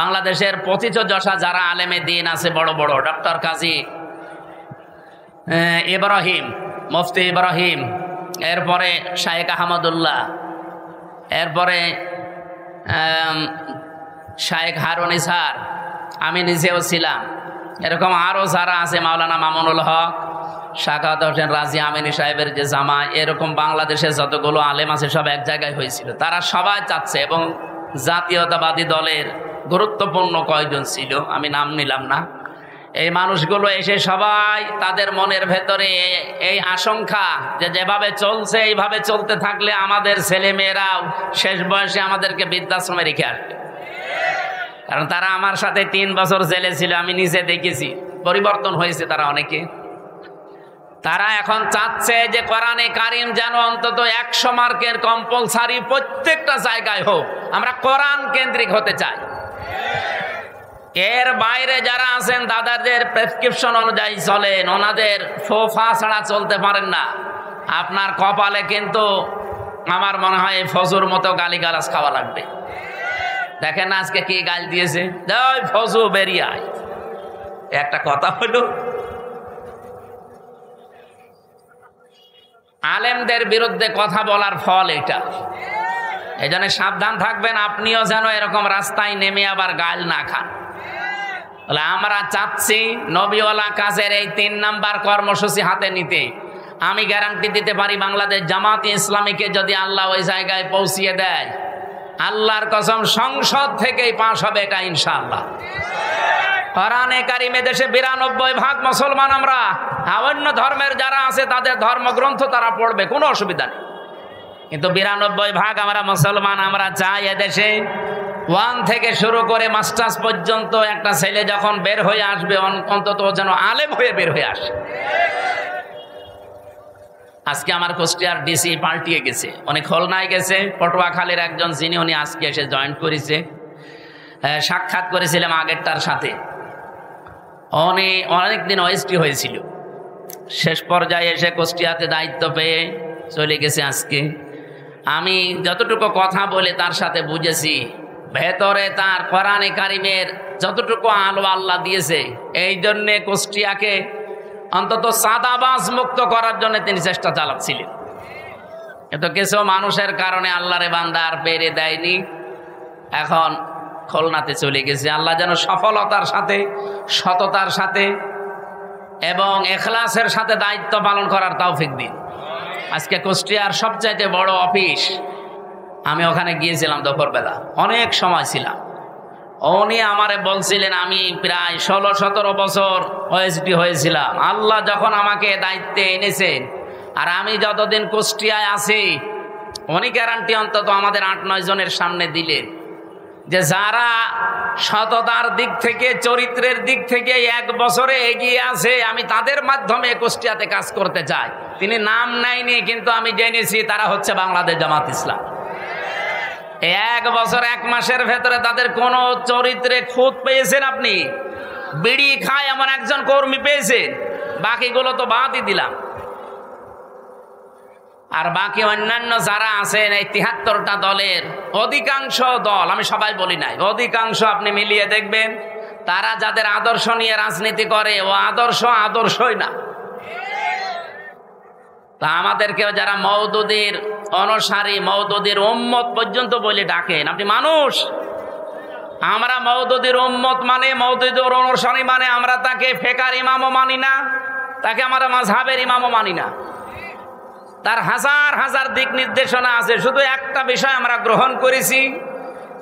S1: বাংলাদেশের পথিতযশা যারা আলেমে দিন আছে বড় বড়, ডক্টর কাজী ইব্রাহিম, মুফতি ইব্রাহিম, এরপরে শায়েখ আহমদুল্লাহ, এরপরে শায়েখ হারুন ইসহার, আমি নিজেও ছিলাম, এরকম আরও যারা আছে, মাওলানা মামুনুল হক, শাকাওয়াত হোসেন রাজি আমিনী সাহেবের যে জামা, এরকম বাংলাদেশের যতগুলো আলেম আছে সব এক জায়গায় হয়েছিল। তারা সবাই চাচ্ছে, এবং জাতীয়তাবাদী দলের গুরুত্বপূর্ণ কয়েকজন ছিল, আমি নাম নিলাম না, এই মানুষগুলো এসে সবাই তাদের মনের ভেতরে এই আশঙ্কা যে যেভাবে চলছে এইভাবে চলতে থাকলে আমাদের ছেলে মেয়েরাও শেষ বয়সে আমাদেরকে বৃদ্ধাশ্রমে রেখে আসবে। কারণ তারা আমার সাথে 3 বছর জেলে ছিল, আমি নিজে দেখেছি, পরিবর্তন হয়েছে তারা অনেকে। তারা এখন চাচ্ছে যে কোরআনে কারিম যেন অন্তত 100 মার্কের কম্পালসারি প্রত্যেকটা জায়গায় হোক। আমরা কোরআন কেন্দ্রিক হতে চাই। এর বাইরে যারা আছেন দাদাদের প্রেসক্রিপশন অনুযায়ী চলেন, ওনাদের ফোফা ছাড়া চলতে পারেন না। আপনার কপালে কিন্তু আমার মনে হয় ফজুর মতো গালিগালাজ খাওয়া লাগবে। দেখেন না আজকে কি গাল দিয়েছে, ফজু বেরিয়ে আয়। একটা কথা হলো, আলেমদের বিরুদ্ধে কথা বলার ফল এটা। এই জন্য সাবধান থাকবেন, আপনিও যেন এরকম রাস্তায় নেমে আবার গাল না খান। তাহলে আমরা চাচ্ছি নবীওয়ালা কাজের এই 3 নাম্বার কর্মসূচি হাতে নিতে। আমি গ্যারান্টি দিতে পারি, বাংলাদেশ জামাত ইসলামীকে যদি আল্লাহ ওই জায়গায় পৌঁছিয়ে দেয়, আল্লাহর কসম সংসদ থেকেই পাশ হবে এটা ইনশাআল্লাহ। কোরআনে কারিমে দেশে 92% মুসলমান আমরা, অন্য ধর্মের যারা আছে তাদের ধর্মগ্রন্থ তারা পড়বে, কোনো অসুবিধা নেই। কিন্তু 92% আমরা মুসলমান। আমরা চাই এদেশে 1 থেকে শুরু করে মাস্টার্স পর্যন্ত একটা ছেলে যখন বের হয়ে আসবে অন্তত যেন আলেম হয়ে বের হয়ে আসে। আজকে আমার কুষ্টিয়ার ডিসি পাল্টিয়ে গেছে, উনি খুলনায় গেছে, পটুয়াখালীর একজন যিনি উনি আজকে এসে জয়েন করেছে। সাক্ষাৎ করেছিলাম আগেরটার সাথে, উনি অনেকদিন ওএসটি হয়েছিল, শেষ পর্যায়ে এসে কুষ্টিয়াতে দায়িত্ব পেয়ে চলে গেছে আজকে। আমি যতটুকু কথা বলে তার সাথে বুঝেছি, ভেতরে তার কোরআনে কারিমের যতটুকু আলো আল্লাহ দিয়েছে, এই জন্যে কুষ্টিয়াকে অন্তত সাদাবাজ মুক্ত করার জন্য তিনি চেষ্টা চালাচ্ছিলেন। কিন্তু কিছু মানুষের কারণে আল্লাহরে বান্দা আর পেরে দেয়নি, এখন খুলনাতে চলে গেছে। আল্লাহ যেন সফলতার সাথে, সততার সাথে এবং এখলাসের সাথে দায়িত্ব পালন করার তৌফিক দিন। আজকে কুষ্টিয়ার সবচাইতে বড় অফিস, আমি ওখানে গিয়েছিলাম দুপুরবেলা, অনেক সময় ছিলাম। উনি আমারে বলছিলেন, আমি প্রায় 16-17 বছর ওএসডি হয়েছিলাম। আল্লাহ যখন আমাকে দায়িত্বে এনেছেন আর আমি যতদিন কুষ্টিয়ায় আছি, উনি গ্যারান্টি অন্তত আমাদের 8-9 জনের সামনে দিলেন যে যারা সততার দিক থেকে, চরিত্রের দিক থেকে 1 বছরে এগিয়ে আছে, আমি তাদের মাধ্যমে কুষ্টিয়াতে কাজ করতে চাই। তিনি নাম নেয়নি, কিন্তু আমি জেনেছি তারা হচ্ছে বাংলাদেশ জামাত ইসলাম। 1 বছর 1 মাসের ভেতরে তাদের কোন চরিত্রে খুঁত পেয়েছেন আপনি? বিড়ি খায় এমন একজন কর্মী পেয়েছেন, বাকিগুলো তো বাদই দিলাম। আর বাকি অন্যান্য যারা আছেন এই 73টা দলের অধিকাংশ দল, আমি সবাই বলি নাই, অধিকাংশ আপনি মিলিয়ে দেখবেন তারা যাদের আদর্শ নিয়ে রাজনীতি করে ও আদর্শই না। তা আমাদেরকেও যারা মওদুদির অনুসারী, মওদুদির উম্মত পর্যন্ত বলে ডাকেন, আপনি মানুষ। আমরা মওদুদির উম্মত মানে, মওদুদির অনুসারী মানে আমরা তাকে ফেকার ইমামও মানি না, তাকে আমরা মাযহাবের ইমামও মানি না। তার হাজার হাজার দিক নির্দেশনা আছে, শুধু একটা বিষয় আমরা গ্রহণ করেছি,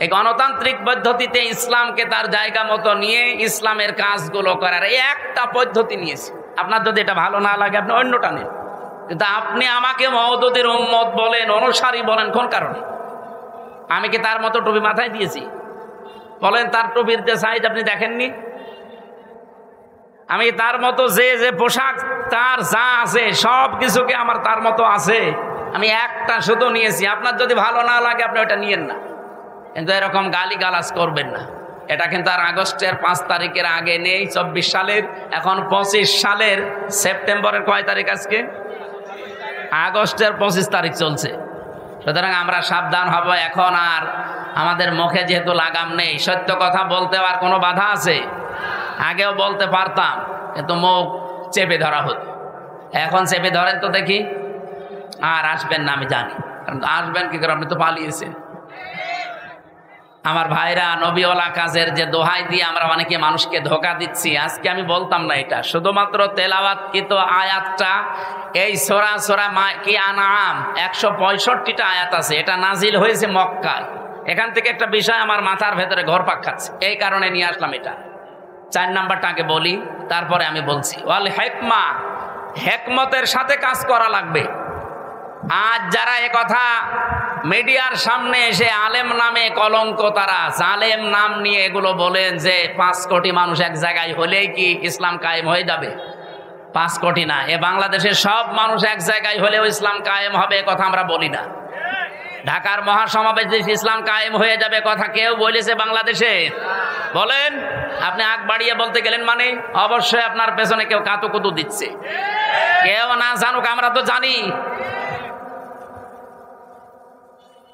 S1: এই গণতান্ত্রিক পদ্ধতিতে ইসলামকে তার জায়গা মতো নিয়ে ইসলামের কাজগুলো করার এই একটা পদ্ধতি নিয়েছি। আপনার যদি এটা ভালো না লাগে আপনি অন্যটা নেন, কিন্তু আপনি আমাকে মওদুদের উম্মত বলেন, অনুসারী বলেন কোন কারণে? আমি কি তার মতো টুপি মাথায় দিয়েছি? বলেন, তার টুপির যে সাইজ আপনি দেখেননি? আমি তার মতো যে পোশাক তার যা আছে সব কিছুকে আমার তার মতো আছে, আমি একটা শুধু নিয়েছি। আপনার যদি ভালো না লাগে আপনি ওটা নিয়েন না, কিন্তু এরকম গালিগালাজ করবেন না। এটা কিন্তু আর আগস্টের 5 তারিখের আগে নেই, 24 সালের, এখন 25 সালের সেপ্টেম্বরের কয় তারিখ আজকে? আগস্টের 25 তারিখ চলছে। সুতরাং আমরা সাবধান হব। এখন আর আমাদের মুখে যেহেতু লাগাম নেই, সত্য কথা বলতে আর কোনো বাধা আছে? আগেও বলতে পারতাম, কিন্তু মুখ চেপে ধরা হতো। এখন চেপে ধরেন তো দেখি। আর আসবেন না আমি জানি, কারণ আসবেন কি করে, আপনি তো পালিয়েছেন। আমার ভাইরা, নবীওয়ালা কাজের যে দোহাই দিয়ে আমরা অনেকে মানুষকে ধোঁকা দিচ্ছি, আজকে আমি বলতাম না এটা। শুধুমাত্র তেলাওয়াতকৃত আয়াতটা, এই সূরা কি আনআম 165টা আয়াত আছে, এটা নাজিল হয়েছে মক্কায়। এখান থেকে একটা বিষয় আমার মাথার ভেতরে ঘুরপাক খাচ্ছে, এই কারণে নিয়ে আসলাম এটা। 4 নাম্বারটাকে বলি, তারপরে আমি বলছি। ওয়াল হিকমা, হিকমতের সাথে কাজ করা লাগবে। আজ যারা এ কথা মিডিয়ার সামনে এসে আলেম নামে কলঙ্ক, তারা জালেম নাম নিয়ে এগুলো বলেন যে 5 কোটি মানুষ এক জায়গায় হলেই কি ইসলাম কায়েম হয়ে যাবে? 5 কোটি না, এ বাংলাদেশের সব মানুষ এক জায়গায় হলেও ইসলাম কায়েম হবে, এ কথা আমরা বলি না। ঢাকার মহাসমাবেশে ইসলাম কায়েম হয়ে যাবে কথা কেউ বলেছে বাংলাদেশে? বলেন। আপনি আগ বাড়িয়ে বলতে গেলেন মানে অবশ্যই আপনার পেছনে কেউ কাতুকুতু দিচ্ছে। কেউ না জানুক, আমরা তো জানি।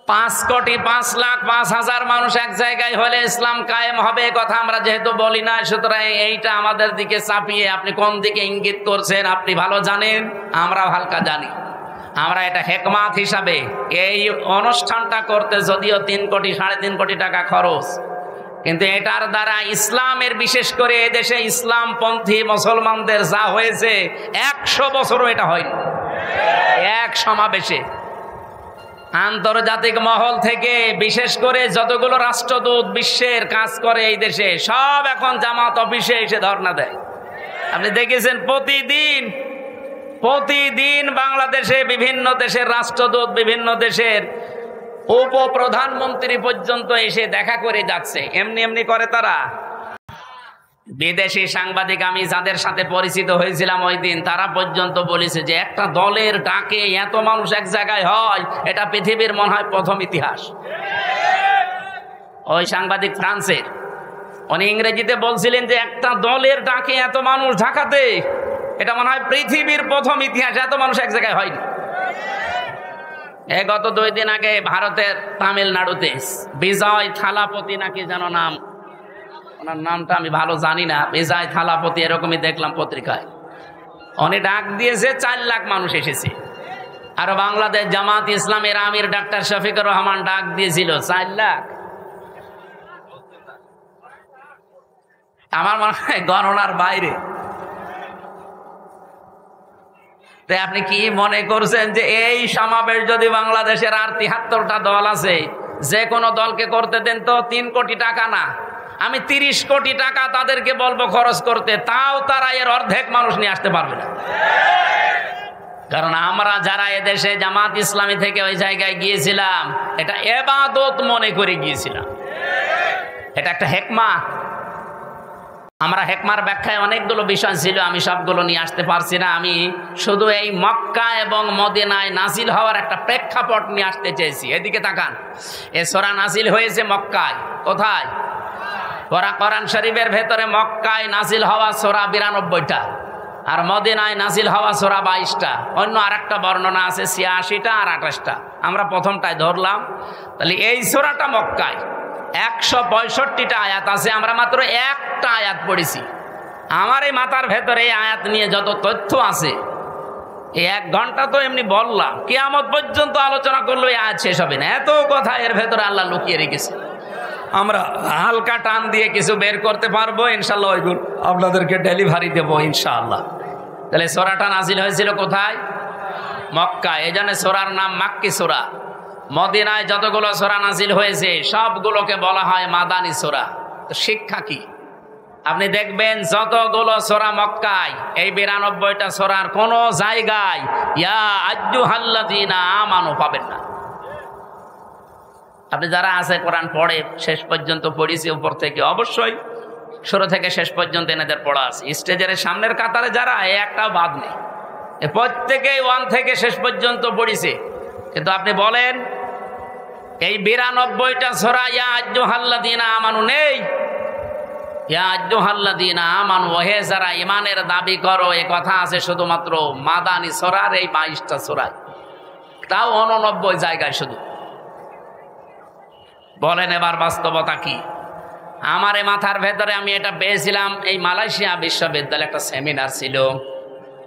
S1: 5 কোটি 5 লাখ 5,000 মানুষ এক জায়গায় হলে ইসলাম কায়েম হবে কথা আমরা যেহেতু বলি না, সুতরাং এইটা আমাদের দিকে চাপিয়ে আপনি কোন দিকে ইঙ্গিত করছেন আপনি ভালো জানেন, আমরাও হালকা জানি। আমরা এটা হেকমাত হিসাবে এই অনুষ্ঠানটা করতে যদিও 3 কোটি 3.5 কোটি টাকা খরচ, কিন্তু এটার দ্বারা ইসলামের, বিশেষ করে এদেশে ইসলামপন্থী মুসলমানদের যা হয়েছে 100 বছরও এটা হয়নি। এক সমাবেশে আন্তর্জাতিক মহল থেকে বিশেষ করে যতগুলো রাষ্ট্রদূত বিশ্বের কাজ করে এই দেশে, সব এখন জামাত অফিসে এসে ধর্ণা দেয়। আপনি দেখেছেন প্রতিদিন বাংলাদেশে বিভিন্ন দেশের রাষ্ট্রদূত, বিভিন্ন দেশের উপপ্রধানমন্ত্রী পর্যন্ত এসে দেখা করে যাচ্ছে। এমনি করে তারা। বিদেশি সাংবাদিক আমি যাদের সাথে পরিচিত হয়েছিলাম ওই দিন, তারা পর্যন্ত বলেছে যে একটা দলের ডাকে এত মানুষ এক জায়গায় হয়, এটা পৃথিবীর মনে হয় প্রথম ইতিহাস। ওই সাংবাদিক ফ্রান্সের, উনি ইংরেজিতে বলছিলেন যে একটা দলের ডাকে এত মানুষ ঢাকাতে, এটা মনে হয় পৃথিবীর প্রথম ইতিহাস, এত মানুষ এক জায়গায় হয়নি। গত 2 দিন আগে ভারতের তামিলনাড়ুতে বিজয় থালাপতি নাকি যেন নাম, ওনার নামটা আমি ভালো জানি না, বিজয় থালাপতি এরকমই দেখলাম পত্রিকায়, উনি ডাক দিয়েছে 4 লাখ মানুষ এসেছে। আর বাংলাদেশ জামাত ইসলামের আমির ডাক্তার শফিকুর রহমান ডাক দিয়েছিল 4 লাখ। আমার মনে হয় গণনার বাইরে। তাই আপনি কি মনে করছেন যে এই সমাবেশ যদি বাংলাদেশের আর 73টা দল আছে, যে কোনো দলকে করতে দেন তো 3 কোটি টাকা না, আমি 30 কোটি টাকা তাদেরকে বলবো খরচ করতে, তাও তারা এর অর্ধেক মানুষ নিয়ে আসতে পারবে না। কারণ আমরা যারা এদেশে জামাত ইসলামী থেকে ওই জায়গায় গিয়েছিলাম, এটা ইবাদত মনে করে গিয়েছিলাম। এটা একটা হেকমা। আমরা হেকমার ব্যাখ্যায় অনেকগুলো বিষয় ছিল, আমি সবগুলো নিয়ে আসতে পারছি না। আমি শুধু এই মক্কা এবং মদিনায় নাজিল হওয়ার একটা প্রেক্ষাপট নিয়ে আসতে চেয়েছি। এদিকে তাকান, এ সূরা নাজিল হয়েছে মক্কায়। কোথায়? কোরআন শরীফের ভেতরে মক্কায় নাজিল হওয়া সূরা 92টা, আর মদিনায় নাজিল হওয়া সূরা 22টা। অন্য আরেকটা বর্ণনা আছে 86টা আর 28টা। আমরা প্রথমটায় ধরলাম। তাহলে এই সূরাটা মক্কায় 165টা আয়াত আছে, আমরা মাত্র একটা আয়াত পড়েছি। আমার এই মাথার ভেতরে এই আয়াত নিয়ে যত তথ্য আছে, এই 1 ঘন্টা তো এমনি বললাম, কিয়ামত পর্যন্ত আলোচনা করলে এই আয়াত শেষ হবে না। এত কথা এর ভেতরে আল্লাহ লুকিয়ে রেখেছে। আমরা হালকা টান দিয়ে কিছু বের করতে পারবো ইনশাল্লাহ, ওইগুলো আপনাদেরকে ডেলিভারি দেবো ইনশাআল্লাহ। তাহলে সূরাটা নাজিল হয়েছিল কোথায়? মক্কা। এই জন্য সূরার নাম মাক্কি সূরা। মদিনায় যতগুলো সূরা নাজিল হয়েছে সবগুলোকে বলা হয় মাদানী সূরা। তো শিক্ষা কি? আপনি দেখবেন যতগুলো সূরা মক্কায়, এই 92টা সূরার কোন জায়গায় ইয়া আইয়ুহাল্লাযীনা আমানু পাবেন না। আপনি যারা আছে কোরআন পড়ে, শেষ পর্যন্ত পড়িছি উপর থেকে, অবশ্যই শুরু থেকে শেষ পর্যন্ত এনাদের পড়া আছে। স্টেজের সামনের কাতারে যারা, একটাও বাদ নেই, প্রত্যেকেই 1 থেকে শেষ পর্যন্ত পড়িছে। কিন্তু আপনি বলেন এই 92টা সূরা ইয়া আইয়ুহাল্লাযীনা আমানু নেই। ইয়া আইয়ুহাল্লাযীনা আমানু, ওহে যারা ঈমানের দাবি করো, এই কথা আছে শুধুমাত্র মাদানী সূরার এই 22টা সূরায়, তাও 89 জায়গায় শুধু। বলেন এবার বাস্তবতা কি? আমার এই মাথার ভেতরে আমি এটা পেয়েছিলাম, এই মালয়েশিয়া বিশ্ববিদ্যালয়ে একটা সেমিনার ছিল,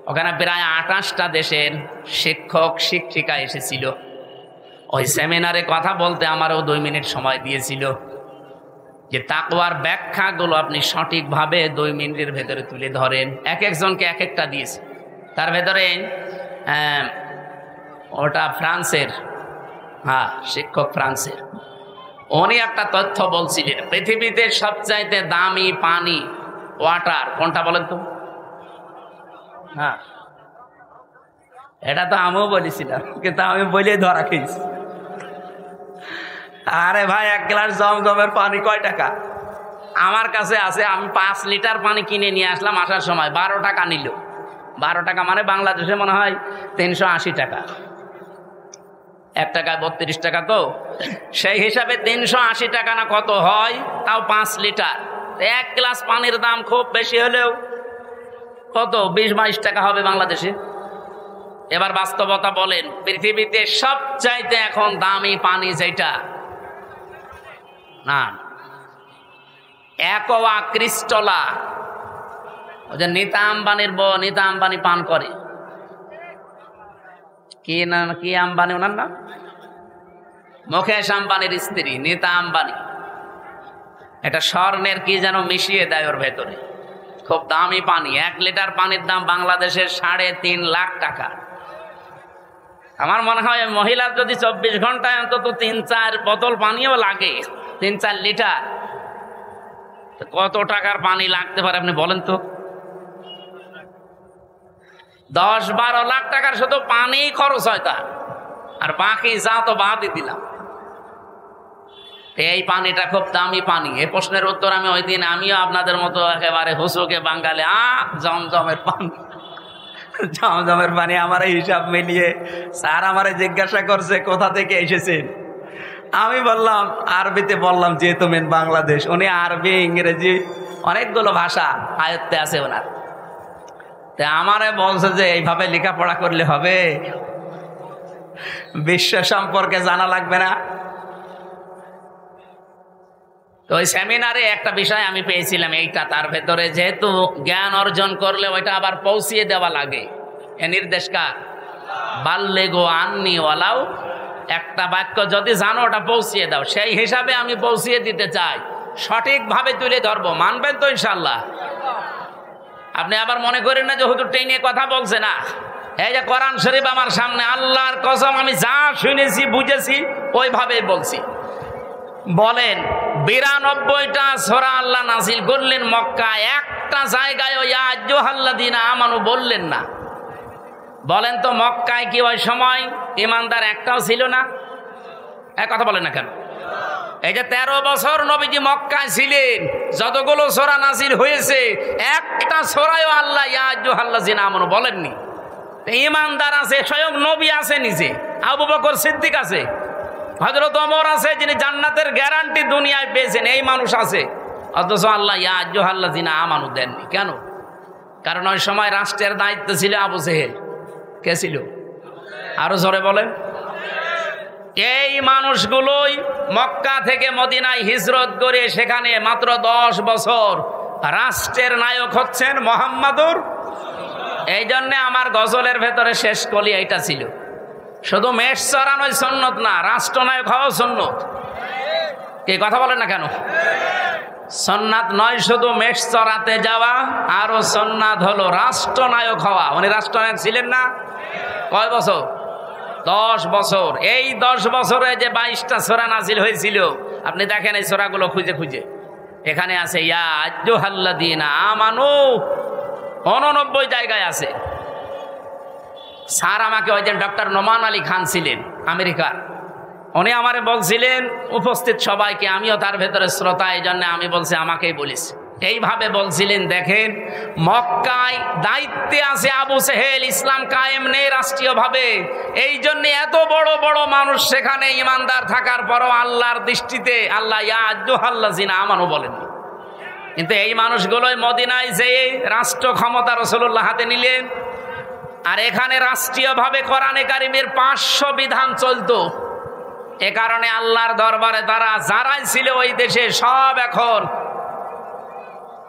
S1: ওখানে প্রায় 28টা দেশের শিক্ষক শিক্ষিকা এসেছিল। ওই সেমিনারে কথা বলতে আমারও 2 মিনিট সময় দিয়েছিল, যে তাকওয়ার ব্যাখ্যাগুলো আপনি সঠিকভাবে 2 মিনিটের ভেতরে তুলে ধরেন। একজনকে এক একটা দিয়েছে। তার ভেতরে ওটা ফ্রান্সের, শিক্ষক ফ্রান্সের, উনি একটা তথ্য বলছিলেন, পৃথিবীতে সবচাইতে দামি পানি, ওয়াটার কোনটা বলেন তো? এটা তো আমিও বলেছিলাম, কিন্তু আমি বলে ধরা খেয়েছি। আরে ভাই, 1 গ্লাস জমজমের পানি কয় টাকা? আমার কাছে আছে, আমি 5 লিটার পানি কিনে নিয়ে আসলাম, আসার সময় 12 টাকা নিল। 12 টাকা মানে বাংলাদেশে মনে হয় 380 টাকা। 1 টাকায় 32 টাকা, তো সেই হিসাবে 380 টাকা না কত হয়, তাও 5 লিটার। 1 গ্লাস পানির দাম খুব বেশি হলেও কত, 20-22 টাকা হবে বাংলাদেশে। এবার বাস্তবতা বলেন, পৃথিবীতে সবচাইতে এখন দামি পানি যেটা, না অ্যাকোয়া ক্রিস্টালা, ওই যে নীতা আম্বানির বউ, নীতা আম্বানি পান করে, কি না, কি আম্বানি ওনার নাম? মুকেশ আম্বানির স্ত্রী নীতা আম্বানি। এটা স্বর্ণের কি যেন মিশিয়ে দেয় ওর ভেতরে, খুব দামি পানি। 1 লিটার পানির দাম বাংলাদেশের 3.5 লাখ টাকা। আমার মনে হয় মহিলার যদি 24 ঘন্টায় অন্তত 3-4 বোতল পানিও লাগে, 3-4 লিটার, কত টাকার পানি লাগতে পারে আপনি বলেন তো? 10-12 লাখ টাকার শুধু পানি খরচ হয় তার, আর বাকি যা তো বাদই দিলাম। এই পানিটা খুব দামি পানি। এই প্রশ্নের উত্তর আমি ওই দিন আমিও আপনাদের মতো একেবারে হুসুকে বাঙালি জমজমের পানি, জমজমের পানি আমার হিসাব মিলিয়ে স্যার আমারে জিজ্ঞাসা করছে কোথা থেকে এসেছেন। আমি বললাম আরবিতে, বললাম যেহেতু মেন বাংলাদেশ। উনি আরবি ইংরেজি অনেকগুলো ভাষা আয়ত্তে আছে ওনার। তা আমারে বলছে যে এইভাবে লেখাপড়া করলে হবে, বিশ্ব সম্পর্কে জানা লাগবে না? তো ওই সেমিনারে একটা বিষয় আমি পেয়েছিলাম এইটা, তার ভেতরে যেহেতু জ্ঞান অর্জন করলে ওইটা আবার পৌঁছিয়ে দেওয়া লাগে। এ নির্দেশ কার? বাল্লেগো আন্নি ওয়ালাও, একটা বাক্য যদি জানো ওটা পৌঁছিয়ে দাও। সেই হিসাবে আমি পৌঁছিয়ে দিতে চাই, সঠিকভাবে তুলে ধরবো। মানবেন তো ইনশাল্লাহ? আপনি আবার মনে করেন না যে হুজুর টেনে কথা বলছে না। এই যে কোরআন শরীফ আমার সামনে, আল্লাহর কসম আমি যা শুনেছি বুঝেছি ওইভাবেই বলছি। বলেন 92টা সূরা আল্লাহ নাযিল করলেন মক্কায়, একটা জায়গায় ওই ইয়া আইয়ুহাল্লাযীনা আমানু বললেন না। বলেন তো মক্কায় কি ওই সময় ঈমানদার একটাও ছিল না? এক কথা বলেন না কেন? এই যে 13 বছর নবীজি মক্কায় ছিলেন, যতগুলো সূরা নাযিল হয়েছে একটা সূরায়ও আল্লাহ ইয়া আইয়ুহাল্লাযীনা আমানু বলেননি। ঈমানদার আছে, স্বয়ং নবী আছে নিজে, আবু বকর সিদ্দিক আছে, হযরত ওমর আছে যিনি জান্নাতের গ্যারান্টি দুনিয়ায় পেয়েছেন, এই মানুষ আছে, অথচ আল্লাহ ইয়া আইয়ুহাল্লাযীনা আমানু দেননি। কেন? কারণ ওই সময় রাষ্ট্রের দায়িত্ব ছিল আবু জেহেল। কে ছিল? আরো জোরে বলেন। এই মানুষগুলোই মক্কা থেকে মদিনায় হিজরত করে সেখানে মাত্র 10 বছর রাষ্ট্রের নায়ক হচ্ছেন মুহাম্মাদুর। এই জন্য আমার গজলের ভেতরে শেষ কলি এইটা ছিল, শুধু মেষ চড়ানোই সুন্নত না, রাষ্ট্রনায়ক হওয়া সুন্নত। কে কথা বলেন না কেন? সুন্নাত নয় শুধু মেষ চড়াতে যাওয়া, আরো সুন্নাত হলো রাষ্ট্রনায়ক হওয়া। উনি রাষ্ট্রনায়ক ছিলেন না? কয় বছর? 10 বছর। এই 10 বছরে যে 22টা সূরা নাযিল হয়েছিল, আপনি দেখেন এই সূরাগুলো খুঁজে খুঁজে, এখানে আছে ইয়া আইয়ুহাল্লাযীনা আমানু, 89 জায়গায় আছে। স্যার আমাকে ওই যে ডক্টর নোমান আলী খান ছিলেন আমেরিকার, উনি আমারে বলছিলেন উপস্থিত সবাইকে, আমিও তার ভেতরে শ্রোতা, এই জন্য আমি বলছি আমাকেই বলিস। এইভাবে বলছিলেন, দেখেন মক্কায় দায়িত্বে আছে আবু সেহেল, ইসলাম কায়েম নেই রাষ্ট্রীয়ভাবে, এই জন্য এত বড় বড় মানুষ সেখানে ইমানদার থাকার পরও আল্লাহর দৃষ্টিতে আল্লাহ ইয়া আইয়ুহাল্লাযীনা আমানু বলেননি। কিন্তু এই মানুষগুলোই মদিনায় যেয়ে রাষ্ট্র ক্ষমতা রাসূলুল্লাহ হাতে নিলেন, আর এখানে রাষ্ট্রীয়ভাবে কোরআনে কারিমের 500 বিধান চলতো। এ কারণে আল্লাহর দরবারে তারা যারাই ছিল ওই দেশে সব এখন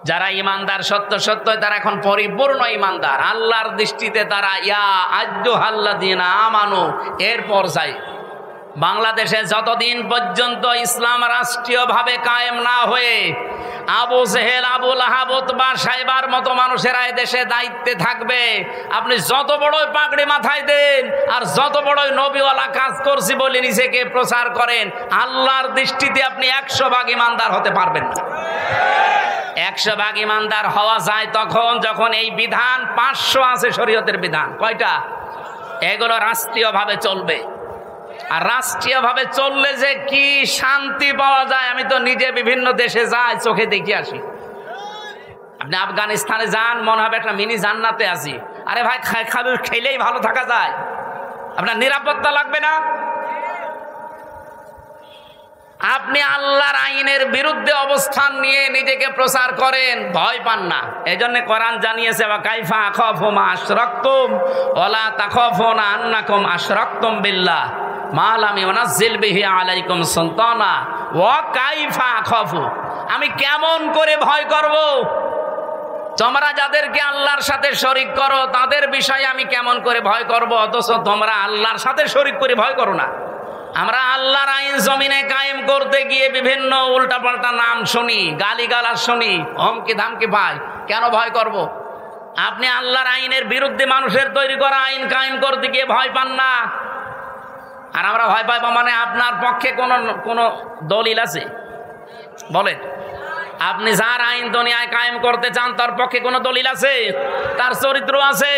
S1: যারা ইমানদার সত্য সত্য, তারা এখন পরিপূর্ণ ইমানদার। আল্লাহর দৃষ্টিতে তারা ইয়া আইয়ুহাল্লাযীনা আমানু এর পর্যায়ে। বাংলাদেশে যতদিন পর্যন্ত ইসলাম রাষ্ট্রীয়ভাবে কায়েম না হয়ে আবু জেহেল, আবু লাহাব, উতবা, সাইবার মতো মানুষেরা দেশে দায়িত্বে থাকবে, আপনি যত বড়ই পাগড়ি মাথায় দেন আর যত বড়ই নবীওয়ালা কাজ করছি বলে নিজেকে প্রচার করেন, আল্লাহর দৃষ্টিতে আপনি 100 ভাগ ইমানদার হতে পারবেন না। 100 ভাগ ইমানদার হওয়া যায় তখন যখন এই বিধান 500 আছে শরীয়তের বিধান। কয়টা? এগুলো রাষ্ট্রীয়ভাবে চলবে। আর রাষ্ট্রীয়ভাবে চললে যে কি শান্তি পাওয়া যায়, আমি তো নিজে বিভিন্ন দেশে যাই, চোখে দেখে আসি। আপনি আফগানিস্তানে যান, মনে হবে একটা মিনি জান্নাতে আছি। আরে ভাই, খাবার খেলেই ভালো থাকা যায়, আপনার নিরাপত্তা লাগবে না। আপনি আল্লাহর আইনের বিরুদ্ধে অবস্থান নিয়ে নিজেকে প্রচার করেন, ভয় পান না। এজন্য কোরআন জানিয়েছে ওয়া কাইফা আখাফু মা আশরাকতুম ওয়ালা তাখাফুনা আন্নাকুম আশরাকতুম বিল্লাহ মা লাম ইউনাজ্জিল বিহি আলাইকুম সুলতানা ওয়া কাইফা আখাফু, আমি কেমন করে ভয় করব তোমরা যাদেরকে আল্লাহর সাথে শরীক করো তাদের বিষয়ে আমি কেমন করে ভয় করব, অথচ তোমরা আল্লাহর সাথে শরীক করে ভয় করো না। আমরা আল্লাহর আইন জমিনে কায়েম করতে গিয়ে বিভিন্ন উল্টাপাল্টা নাম শুনি, গালিগালাজ শুনি, হুমকি ধামকি পাই, কেন ভয় করব? আপনি আল্লাহর আইনের বিরুদ্ধে মানুষের তৈরি করা আইন কায়েম করতে গিয়ে ভয় পান না। আর আমরা ভয় পাইব মানে আপনার পক্ষে কোনো দলিল আছে? বলেন, আপনি যার আইন দুনিয়ায় কায়েম করতে চান তার পক্ষে কোনো দলিল আছে? তার চরিত্র আছে?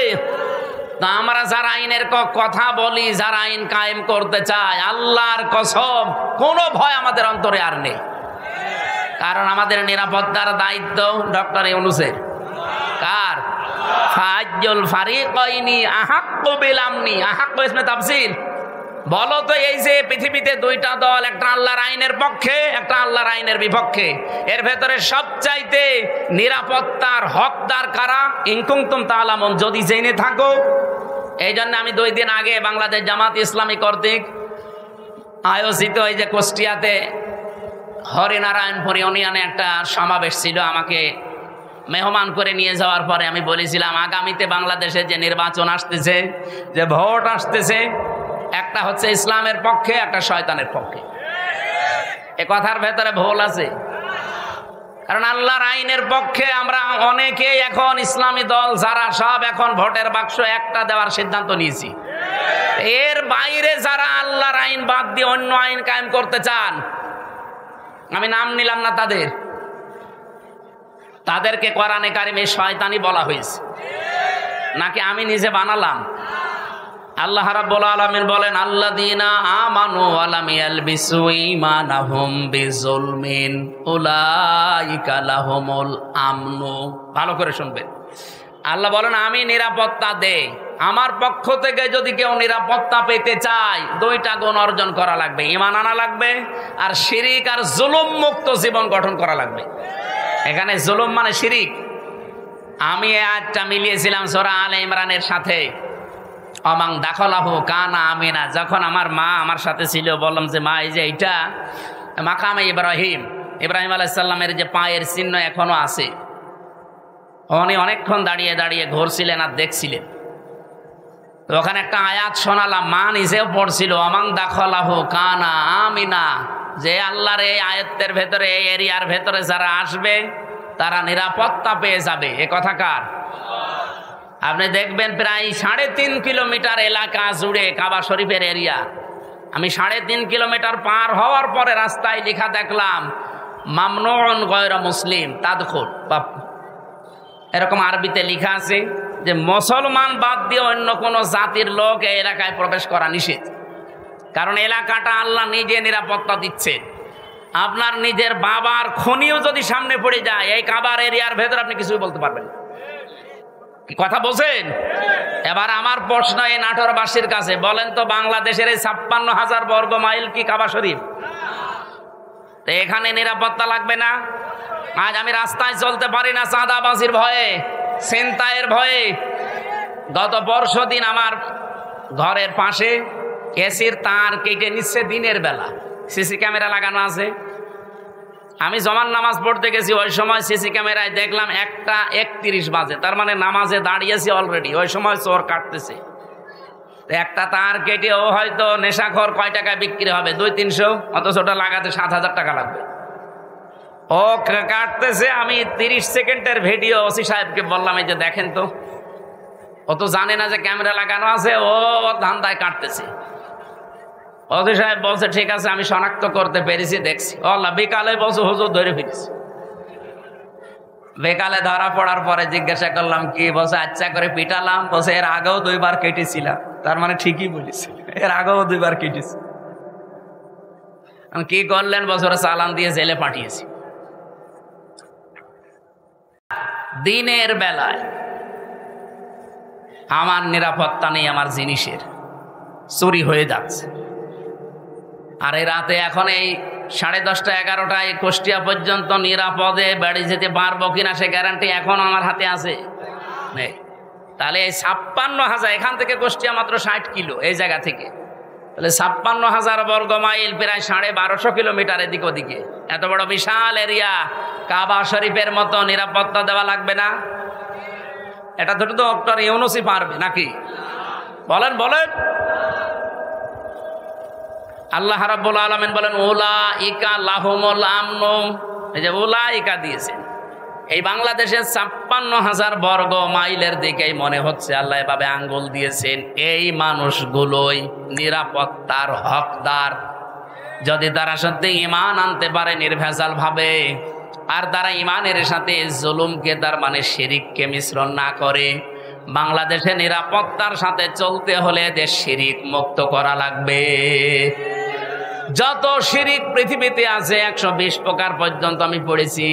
S1: তা আমরা যার আইনের কথা বলি, যার আইন কায়েম করতে চাই, আল্লাহর কসম কোনো ভয় আমাদের অন্তরে আর নেই। কারণ আমাদের নিরাপত্তার দায়িত্ব ডক্টর ইউনূসের। কার? ফাজ্জুল ফারিকাইনি আহাক্কু বিল আমনি। আহাক্কু ইসমে তাফসীর। বলো তো, এই যে পৃথিবীতে দুইটা দল, একটা আল্লাহর আইনের পক্ষে, একটা আল্লাহর আইনের বিপক্ষে, এর ভেতরে সবচাইতে নিরাপত্তার হকদার কারা? ইন কুনতুম তা'লামুন, যদি জেনে থাকো। এই জন্য আমি 2 দিন আগে বাংলাদেশ জামাত ইসলামী কর্তৃক আয়োজিত এই যে কুষ্টিয়াতে হরিনারায়ণপুর ইউনিয়নে একটা সমাবেশ ছিল, আমাকে মেহমান করে নিয়ে যাওয়ার পরে আমি বলেছিলাম, আগামীতে বাংলাদেশে যে নির্বাচন আসতেছে, যে ভোট আসতেছে, একটা হচ্ছে ইসলামের পক্ষে, একটা শয়তানের পক্ষে। এ কথার ভেতরে ভুল আছে। কারণ আল্লাহর আইনের পক্ষে আমরা অনেকেই এখন ইসলামী দল যারা সব এখন ভোটের বাক্স একটা দেওয়ার সিদ্ধান্ত নিয়েছি। এর বাইরে যারা আল্লাহর আইন বাদ দিয়ে অন্য আইন কায়েম করতে চান, আমি নাম নিলাম না তাদেরকে কোরআনে কারিমে শয়তানি বলা হয়েছে, নাকি আমি নিজে বানালাম? আল্লাহ রাব্বুল আলামিন বলেন, আল্লাযীনা আমানু ওয়া লাম ইয়ালবিসু ঈমানাহুম বিযুলমিন উলাইকা লাহুমুল আমনু। ভালো করে শুনবেন। আল্লাহ বলেন, আমি নিরাপত্তা দেই। আমার পক্ষ থেকে যদি কেউ নিরাপত্তা পেতে চায়, 2টা গুণ অর্জন করা লাগবে। ঈমান আনা লাগবে, আর শিরিক আর জুলুম মুক্ত জীবন গঠন করা লাগবে। এখানে জুলুম মানে শিরিক। আমি এই আয়াতটা মিলিয়েছিলাম সূরা আলে ইমরানের সাথে। অমাং দাখলাহু কানা আমিনা। যখন আমার মা আমার সাথে ছিল, বললাম যে মা, এই যে এইটা মাকামে ইব্রাহিম আলাইহিস সালামের যে পায়ের চিহ্ন এখনো আছে। উনি অনেকক্ষণ দাঁড়িয়ে দাঁড়িয়ে ঘুরছিলেন আর দেখছিলেন। তো ওখানে একটা আয়াত শোনালাম, মা নিজেও পড়ছিল, অমাং দাখলাহু কানা আমিনা, যে আল্লাহর এই আয়াতের ভেতরে, এই এরিয়ার ভেতরে যারা আসবে তারা নিরাপত্তা পেয়ে যাবে। এ কথা কার? আপনি দেখবেন প্রায় 3.5 কিলোমিটার এলাকা জুড়ে কাবা শরীফের এরিয়া। আমি 3.5 কিলোমিটার পার হওয়ার পরে রাস্তায় লেখা দেখলাম, মামনুউন গায়রা মুসলিম তাদখুল। এরকম আরবিতে লেখা আছে যে মুসলমান বাদ দিয়ে অন্য কোনো জাতির লোক এই এলাকায় প্রবেশ করা নিষেধ। কারণ এলাকাটা আল্লাহ নিজে নিরাপত্তা দিচ্ছে। আপনার নিজের বাবার খনিও যদি সামনে পড়ে যায়, এই কাবার এরিয়ার ভেতর আপনি কিছুই বলতে পারবেন না। কথা বলছেন? এবার আমার প্রশ্ন এই নাটোরবাসীর কাছে, বলেন তো, বাংলাদেশের এই 56,000 বর্গ মাইল কি কাবা শরীফ? তো এখানে নিরাপত্তা লাগবে না? আজ আমি রাস্তায় চলতে পারি না চাঁদাবাজির ভয়ে, ছিনতাইয়ের ভয়ে। গত পরশুদিন আমার ঘরের পাশে এসির তার কেটে নিচ্ছে দিনের বেলা, সিসি ক্যামেরা লাগানো আছে। আমি জমান নামাজ পড়তে গেছি, ওই সময় সিসি ক্যামেরায় দেখলাম 1:31 বাজে, তার মানে নামাজে দাঁড়িয়েছি অলরেডি, ওই সময় চোর কাটতেছে। একটা তার কেটে ও হয়তো নেশাখোর কয় টাকায় বিক্রি হবে? 200-300, অথচ ওটা লাগাতে 7,000 টাকা লাগবে। ও কাটতেছে, আমি 30 সেকেন্ডের ভিডিও ওসি সাহেবকে বললাম, এই যে দেখেন তো। ও তো জানে না যে ক্যামেরা লাগানো আছে, ও ধান্দায় কাটতেছে। ওসি সাহেব বলছে, ঠিক আছে, আমি শনাক্ত করতে পেরেছি, দেখছি। আল্লাহ, বিকালে বলছে হুজুর ধরে ফিরেছি। বিকালে ধরা পড়ার পরে জিজ্ঞাসা করলাম, কি? বলছে আচ্ছা করে পিটালাম। বলছে এর আগেও 2 বার কেটেছিলাম। তার মানে ঠিকই বলেছি, এর আগেও 2 বার কেটেছি। কি করলেন? বলছে ওরা চালান দিয়ে জেলে পাঠিয়েছি। দিনের বেলায় আমার নিরাপত্তা নেই, আমার জিনিসের চুরি হয়ে যাচ্ছে। আর এই রাতে এখন এই 10:30-11টায় কুষ্টিয়া পর্যন্ত নিরাপদে বাড়ি যেতে পারবো কিনা সে গ্যারান্টি এখন আমার হাতে আছে নেই। তাহলে এই 56,000, এখান থেকে কুষ্টিয়া মাত্র 60 কিলো এই জায়গা থেকে, তাহলে 56,000 বর্গ মাইল, প্রায় 1250 কিলোমিটার এদিক ওদিকে, এত বড় বিশাল এরিয়া কাবা শরীফের মতো নিরাপত্তা দেওয়া লাগবে না? এটা তো ডক্টর ইউনূসই পারবে নাকি? বলেন বলেন। আল্লাহ রাব্বুল আলামিন বলেন উলাইকা লাহুমুল আমনু, এই যে উলাইকা দিয়েছেন। এই বাংলাদেশের ৫৬,০০০ বর্গ মাইলের দিকেই মনে হচ্ছে আল্লাহ এভাবে আঙ্গুল দিয়েছেন। এই মানুষগুলোই নিরাপত্তার হকদার, যদি তারা সত্যি ঈমান আনতে পারে নির্ভেজাল ভাবে, আর তারা ঈমানের সাথে জুলুমকে, তার মানে শিরিককে মিশ্রণ না করে। বাংলাদেশে নিরাপত্তার সাথে চলতে হলে দেশ শিরিক মুক্ত করা লাগবে। যত শিরিক পৃথিবীতে আছে ১২০ প্রকার পর্যন্ত আমি পড়েছি।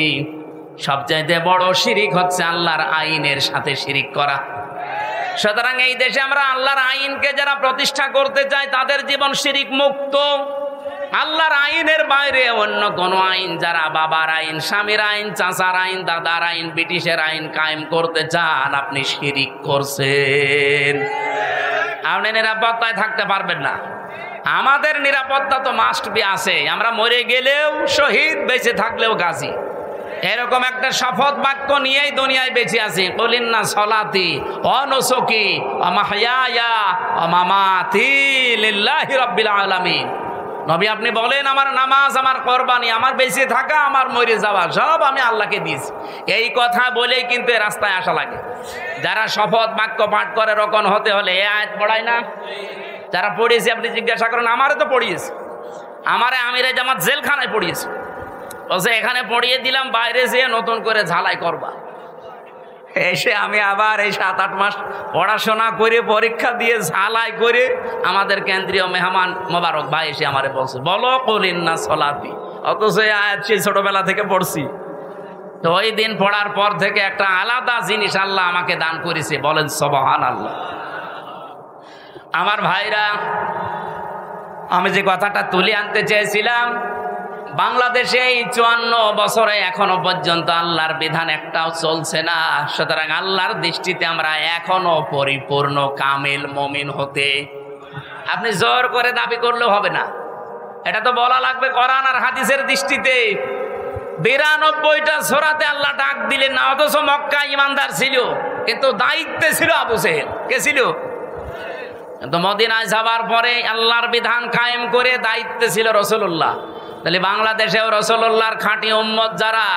S1: সবচাইতে বড় শিরিক হচ্ছে আল্লাহর আইনের সাথে শিরিক করা। সুতরাং এই দেশে আমরা আল্লাহর আইনকে যারা প্রতিষ্ঠা করতে চায় তাদের জীবন শিরিক মুক্ত। আল্লাহর আইনের বাইরে অন্য কোন আইন, যারা বাবার আইন, স্বামীর আইন, চাচার আইন, দাদার আইন, ব্রিটিশের আইন কায়েম করতে চান, আপনি শিরিক করছেন। আপনি নিরাপত্তায় থাকতে পারবেন না। আমাদের নিরাপত্তা তো মাস্ট বি আছে। আমরা মরে গেলেও শহীদ, বেঁচে থাকলেও গাজী। এরকম একটা শপথ বাক্য নিয়েই দুনিয়ায় বেঁচে আছি। কুলিন্না সলাতি ওয়া নুসুকি ওয়া মাহইয়ায়া ওয়া মামাতি লিল্লাহি রাব্বিল আলামিন। নবী আপনি বলেন, আমার নামাজ, আমার কোরবানি, আমার বেঁচে থাকা, আমার মরে যাওয়া সব আমি আল্লাহকে দিয়েছি। এই কথা বলেই কিন্তু রাস্তায় আসা লাগে। যারা শপথ বাক্য পাঠ করে রকম হতে হলে এ আয়াত পড়ায় না? যারা পড়িয়েছে আপনি জিজ্ঞাসা করেন, আমারে তো পড়িয়েছে, আমারে আমিরে জামাত জেলখানায় পড়িয়েছে। বলছে এখানে পড়িয়ে দিলাম, বাইরে যেয়ে নতুন করে ঝালাই করবা। এসে আমি আবার এই ৭-৮ মাস পড়াশোনা করে পরীক্ষা দিয়ে ঝালাই করে আমাদের কেন্দ্রীয় মেহমান মোবারক ভাই এসে আমারে বলছে, বলো কুলিন্না সলাতি। অথচ এই আয়াত সেই ছোটবেলা থেকে পড়ছি। তো ওই দিন পড়ার পর থেকে একটা আলাদা জিনিস আল্লাহ আমাকে দান করেছে। বলেন সুবহানাল্লাহ। আমার ভাইরা, আমি যে কথাটা তুলে আনতে চেয়েছিলাম, বাংলাদেশে এই ৫৪ বছরে এখনো পর্যন্ত আল্লাহর বিধান একটাও চলছে না। সুতরাং আল্লাহর দৃষ্টিতে আমরা এখনো পরিপূর্ণ কামিল মুমিন হতে, আপনি জোর করে দাবি করলেও হবে না। এটা তো বলা লাগবে কোরআন আর হাদিসের দৃষ্টিতে। ৯২টা সূরাতে আল্লাহ ডাক দিলেন না, অথচ মক্কা ইমানদার ছিল, কিন্তু দায়িত্বে ছিল আবু জেহেল। কে ছিল? কিন্তু মদিনায় যাবার পরে আল্লাহর বিধান কায়েম করে দায়িত্বে ছিল রাসূলুল্লাহ। তাহলে বাংলাদেশেও রাসূলুল্লাহর খাঁটি উম্মত যারা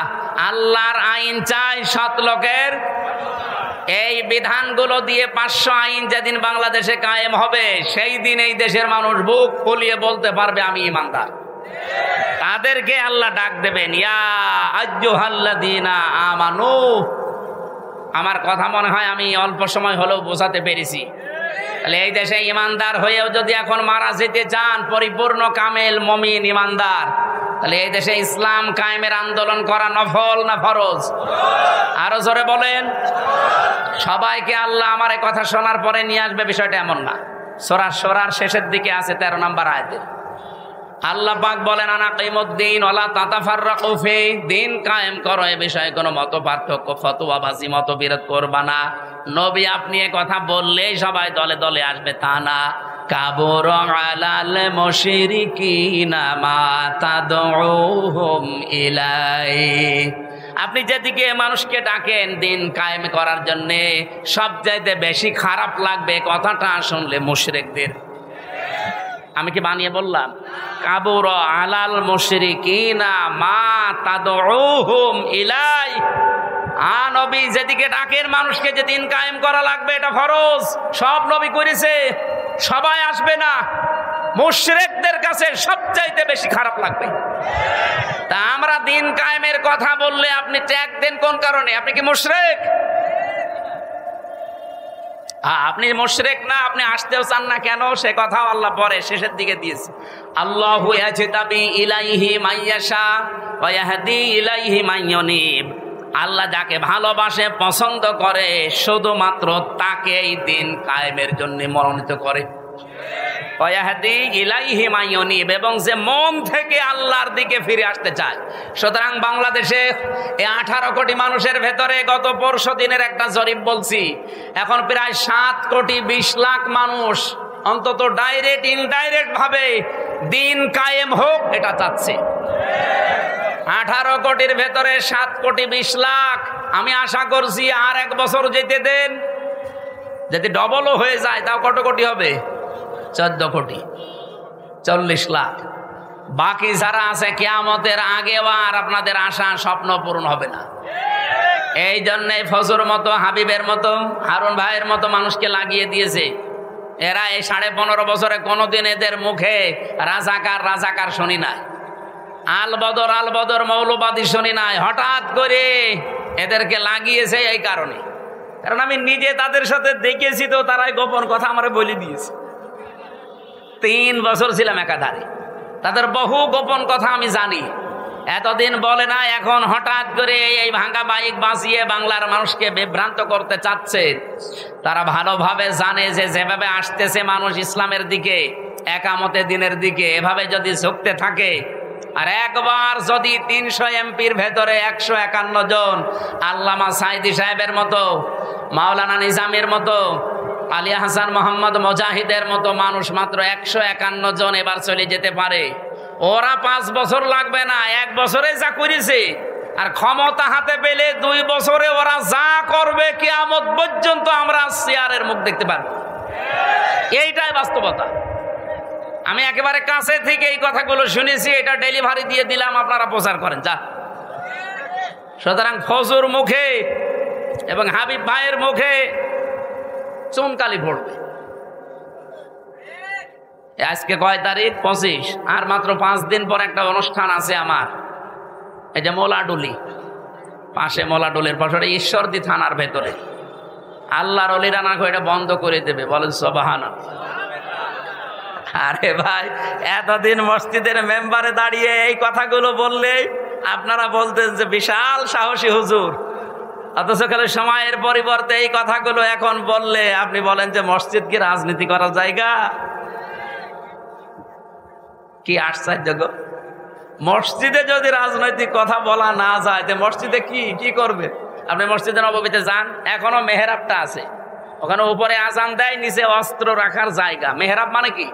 S1: আল্লাহর আইন চায়, ৭ লোকের এই বিধানগুলো দিয়ে ৫০০ আইন যেদিন বাংলাদেশে কায়েম হবে, সেই দিন এই দেশের মানুষ বুক ফুলিয়ে বলতে পারবে আমি ঈমানদার। তাদেরকে আল্লাহ ডাক দেবেন, ইয়া আইয়ুহাল্লাযীনা আমানু। আমার কথা মনে হয় আমি অল্প সময় হলেও বোঝাতে পেরেছি। তাহলে এই দেশে ইমানদার হয়েও যদি এখন মারা যেতে চান, পরিপূর্ণ কামেল মুমিন ইমানদার, তাহলে এই দেশে ইসলাম কায়েমের আন্দোলন করা নফল না ফরজ? আরো জোরে বলেন। সবাইকে আল্লাহ আমার এই কথা শোনার পরে নিয়ে আসবে, বিষয়টা এমন না। সূরা শুরার শেষের দিকে আছে ১৩ নম্বর আয়াতে আল্লাহ পাক বলেন, আনাকিমুদ্দিন ওয়ালা তাতাফাররাকু ফি, দিন কায়েম করো, এ বিষয়ে কোনো মত পার্থক্য, ফতোয়াবাজি, মতবিরোধ করবা না। নবী আপনি এ কথা বললেই সবাই দলে দলে আসবে তা না। কাবুর আলাল মুশরিকিনা মা তাদউহুম ইলাই। আপনি যেদিকে মানুষকে ডাকেন দিন কায়েম করার জন্য, সবচাইতে বেশি খারাপ লাগবে কথাটা শুনলে মুশরিকদের। আমি কি বানিয়ে বললাম? কাবুর আলাল মুশরিকিনা মা তাদউহুম ইলাই। নবী যেদিকে ডাকেন মানুষকে যে দিন কায়েম করা লাগবে, এটা ফরজ, সব নবী করেছে, সবাই আসবে না। মুশরিকদের কাছে সবচাইতে বেশি খারাপ লাগবে। তা আমরা দিন কায়েমের কথা বললে আপনি ট্যাগ দেন কোন কারণে? আপনি কি মুশরিক? আপনি মুশরিক না, আপনি আসতেও চান না কেন? সে কথাও আল্লাহ পরে শেষের দিকে দিয়েছে। আল্লাহু ইয়াজতাবি ইলাইহি মাইয়াশা ওয়া ইয়াহদি ইলাইহি মাইয়ুনিব। আল্লাহ যাকে ভালোবাসে, পছন্দ করে, শুধুমাত্র তাকে এই দিন কায়েমের জন্য মনোনীত করে। ওয়া ইয়াহদি ইলাইহি মাইয়ুনিব, এবং যে মন থেকে আল্লাহর দিকে ফিরে আসতে চায়। সুতরাং বাংলাদেশে এই 18 কোটি মানুষের ভেতরে গত পরশু দিনের একটা জরিপ বলছি, এখন প্রায় 7 কোটি 20 লাখ মানুষ অন্তত ডাইরেক্ট ইনডাইরেক্ট ভাবে দিন কায়েম হোক এটা চাচ্ছে। 18 কোটির ভেতরে 7 কোটি 20 লাখ। আমি আশা করছি আর 1 বছর যেতে দেন, যদি ডবলও হয়ে যায় তাও কত কোটি হবে? 14 কোটি 40 লাখ। বাকি যারা আছে কিয়ামতের আগেও আর আপনাদের আশা স্বপ্ন পূরণ হবে না। এই জন্যে ফজর মতো, হাবিবের মতো, হারুন ভাইয়ের মতো মানুষকে লাগিয়ে দিয়েছে। এরা এই 15.5 বছরে কোনোদিন এদের মুখে রাজাকার রাজাকার শুনি নাই, আল বদর মৌলবাদী শুনি নাই। হঠাৎ করে এদেরকে লাগিয়েছে এই কারণে, কারণ আমি নিজে তাদের সাথে দেখেছি, তো তারাই গোপন কথা আমার বলে দিয়েছে। 3 বছর ছিলাম একাধারে, তাদের বহু গোপন কথা আমি জানি। এতদিন বলে না, এখন হঠাৎ করে এই ভাঙা বাইক বাঁচিয়ে বাংলার মানুষকে বিভ্রান্ত করতে চাচ্ছে। তারা ভালোভাবে জানে যে যেভাবে আসতেছে মানুষ ইসলামের দিকে, একামতে দিনের দিকে, এভাবে যদি ঝুঁকতে থাকে, আর একবার যদি 300 এমপির ভেতরে 151 জন আল্লামা সাইদি সাহেবের মতো, মাওলানা নিজামের মতো, আলী হাসান মোহাম্মদ মুজাহিদের মতো মানুষ মাত্র 151 জন এবার চলে যেতে পারে, ওরা 5 বছর লাগবে না, 1 বছরে যা করেছে, আর ক্ষমতা হাতে পেলে 2 বছরে ওরা যা করবে কিয়ামত পর্যন্ত আমরা চেয়ারের মুখ দেখতে পারবো। এইটাই বাস্তবতা। আমি একেবারে কাছে থেকে এই কথাগুলো শুনেছি, এটা ডেলিভারি দিয়ে দিলাম, আপনারা প্রচার করেন যা। সুতরাং ফজর মুখে এবং হাবিব ভাইয়ের মুখে চুনকালি পড়বে। আজকে কয় তারিখ? 25। আর মাত্র 5 দিন পর একটা অনুষ্ঠান আছে আমার, এই যে মোলাডুলি পাশে, মোলাডুলির পাশে ঈশ্বরদী থানার ভেতরে। আল্লাহর ওলিরা না এটা বন্ধ করে দেবে, বলেন সুবহানাল্লাহ। আরে ভাই, এতদিন মসজিদের মেম্বারে দাঁড়িয়ে এই কথাগুলো বললে আপনারা বলতেন যে বিশাল সাহসী হুজুর, অথচ কালে সময়ের পরিবর্তে এই কথাগুলো এখন বললে আপনি বলেন যে মসজিদ কি রাজনীতি করার জায়গা? কি আশ্চর্য গো! মসজিদে যদি রাজনৈতিক কথা বলা না যায়, তো মসজিদে কি করবে? আপনি মসজিদে নববীতে যান, এখনো মেহরাবটা আছে, ওখানে উপরে আজান দেয়, নিচে অস্ত্র রাখার জায়গা। মেহরাব মানে কি?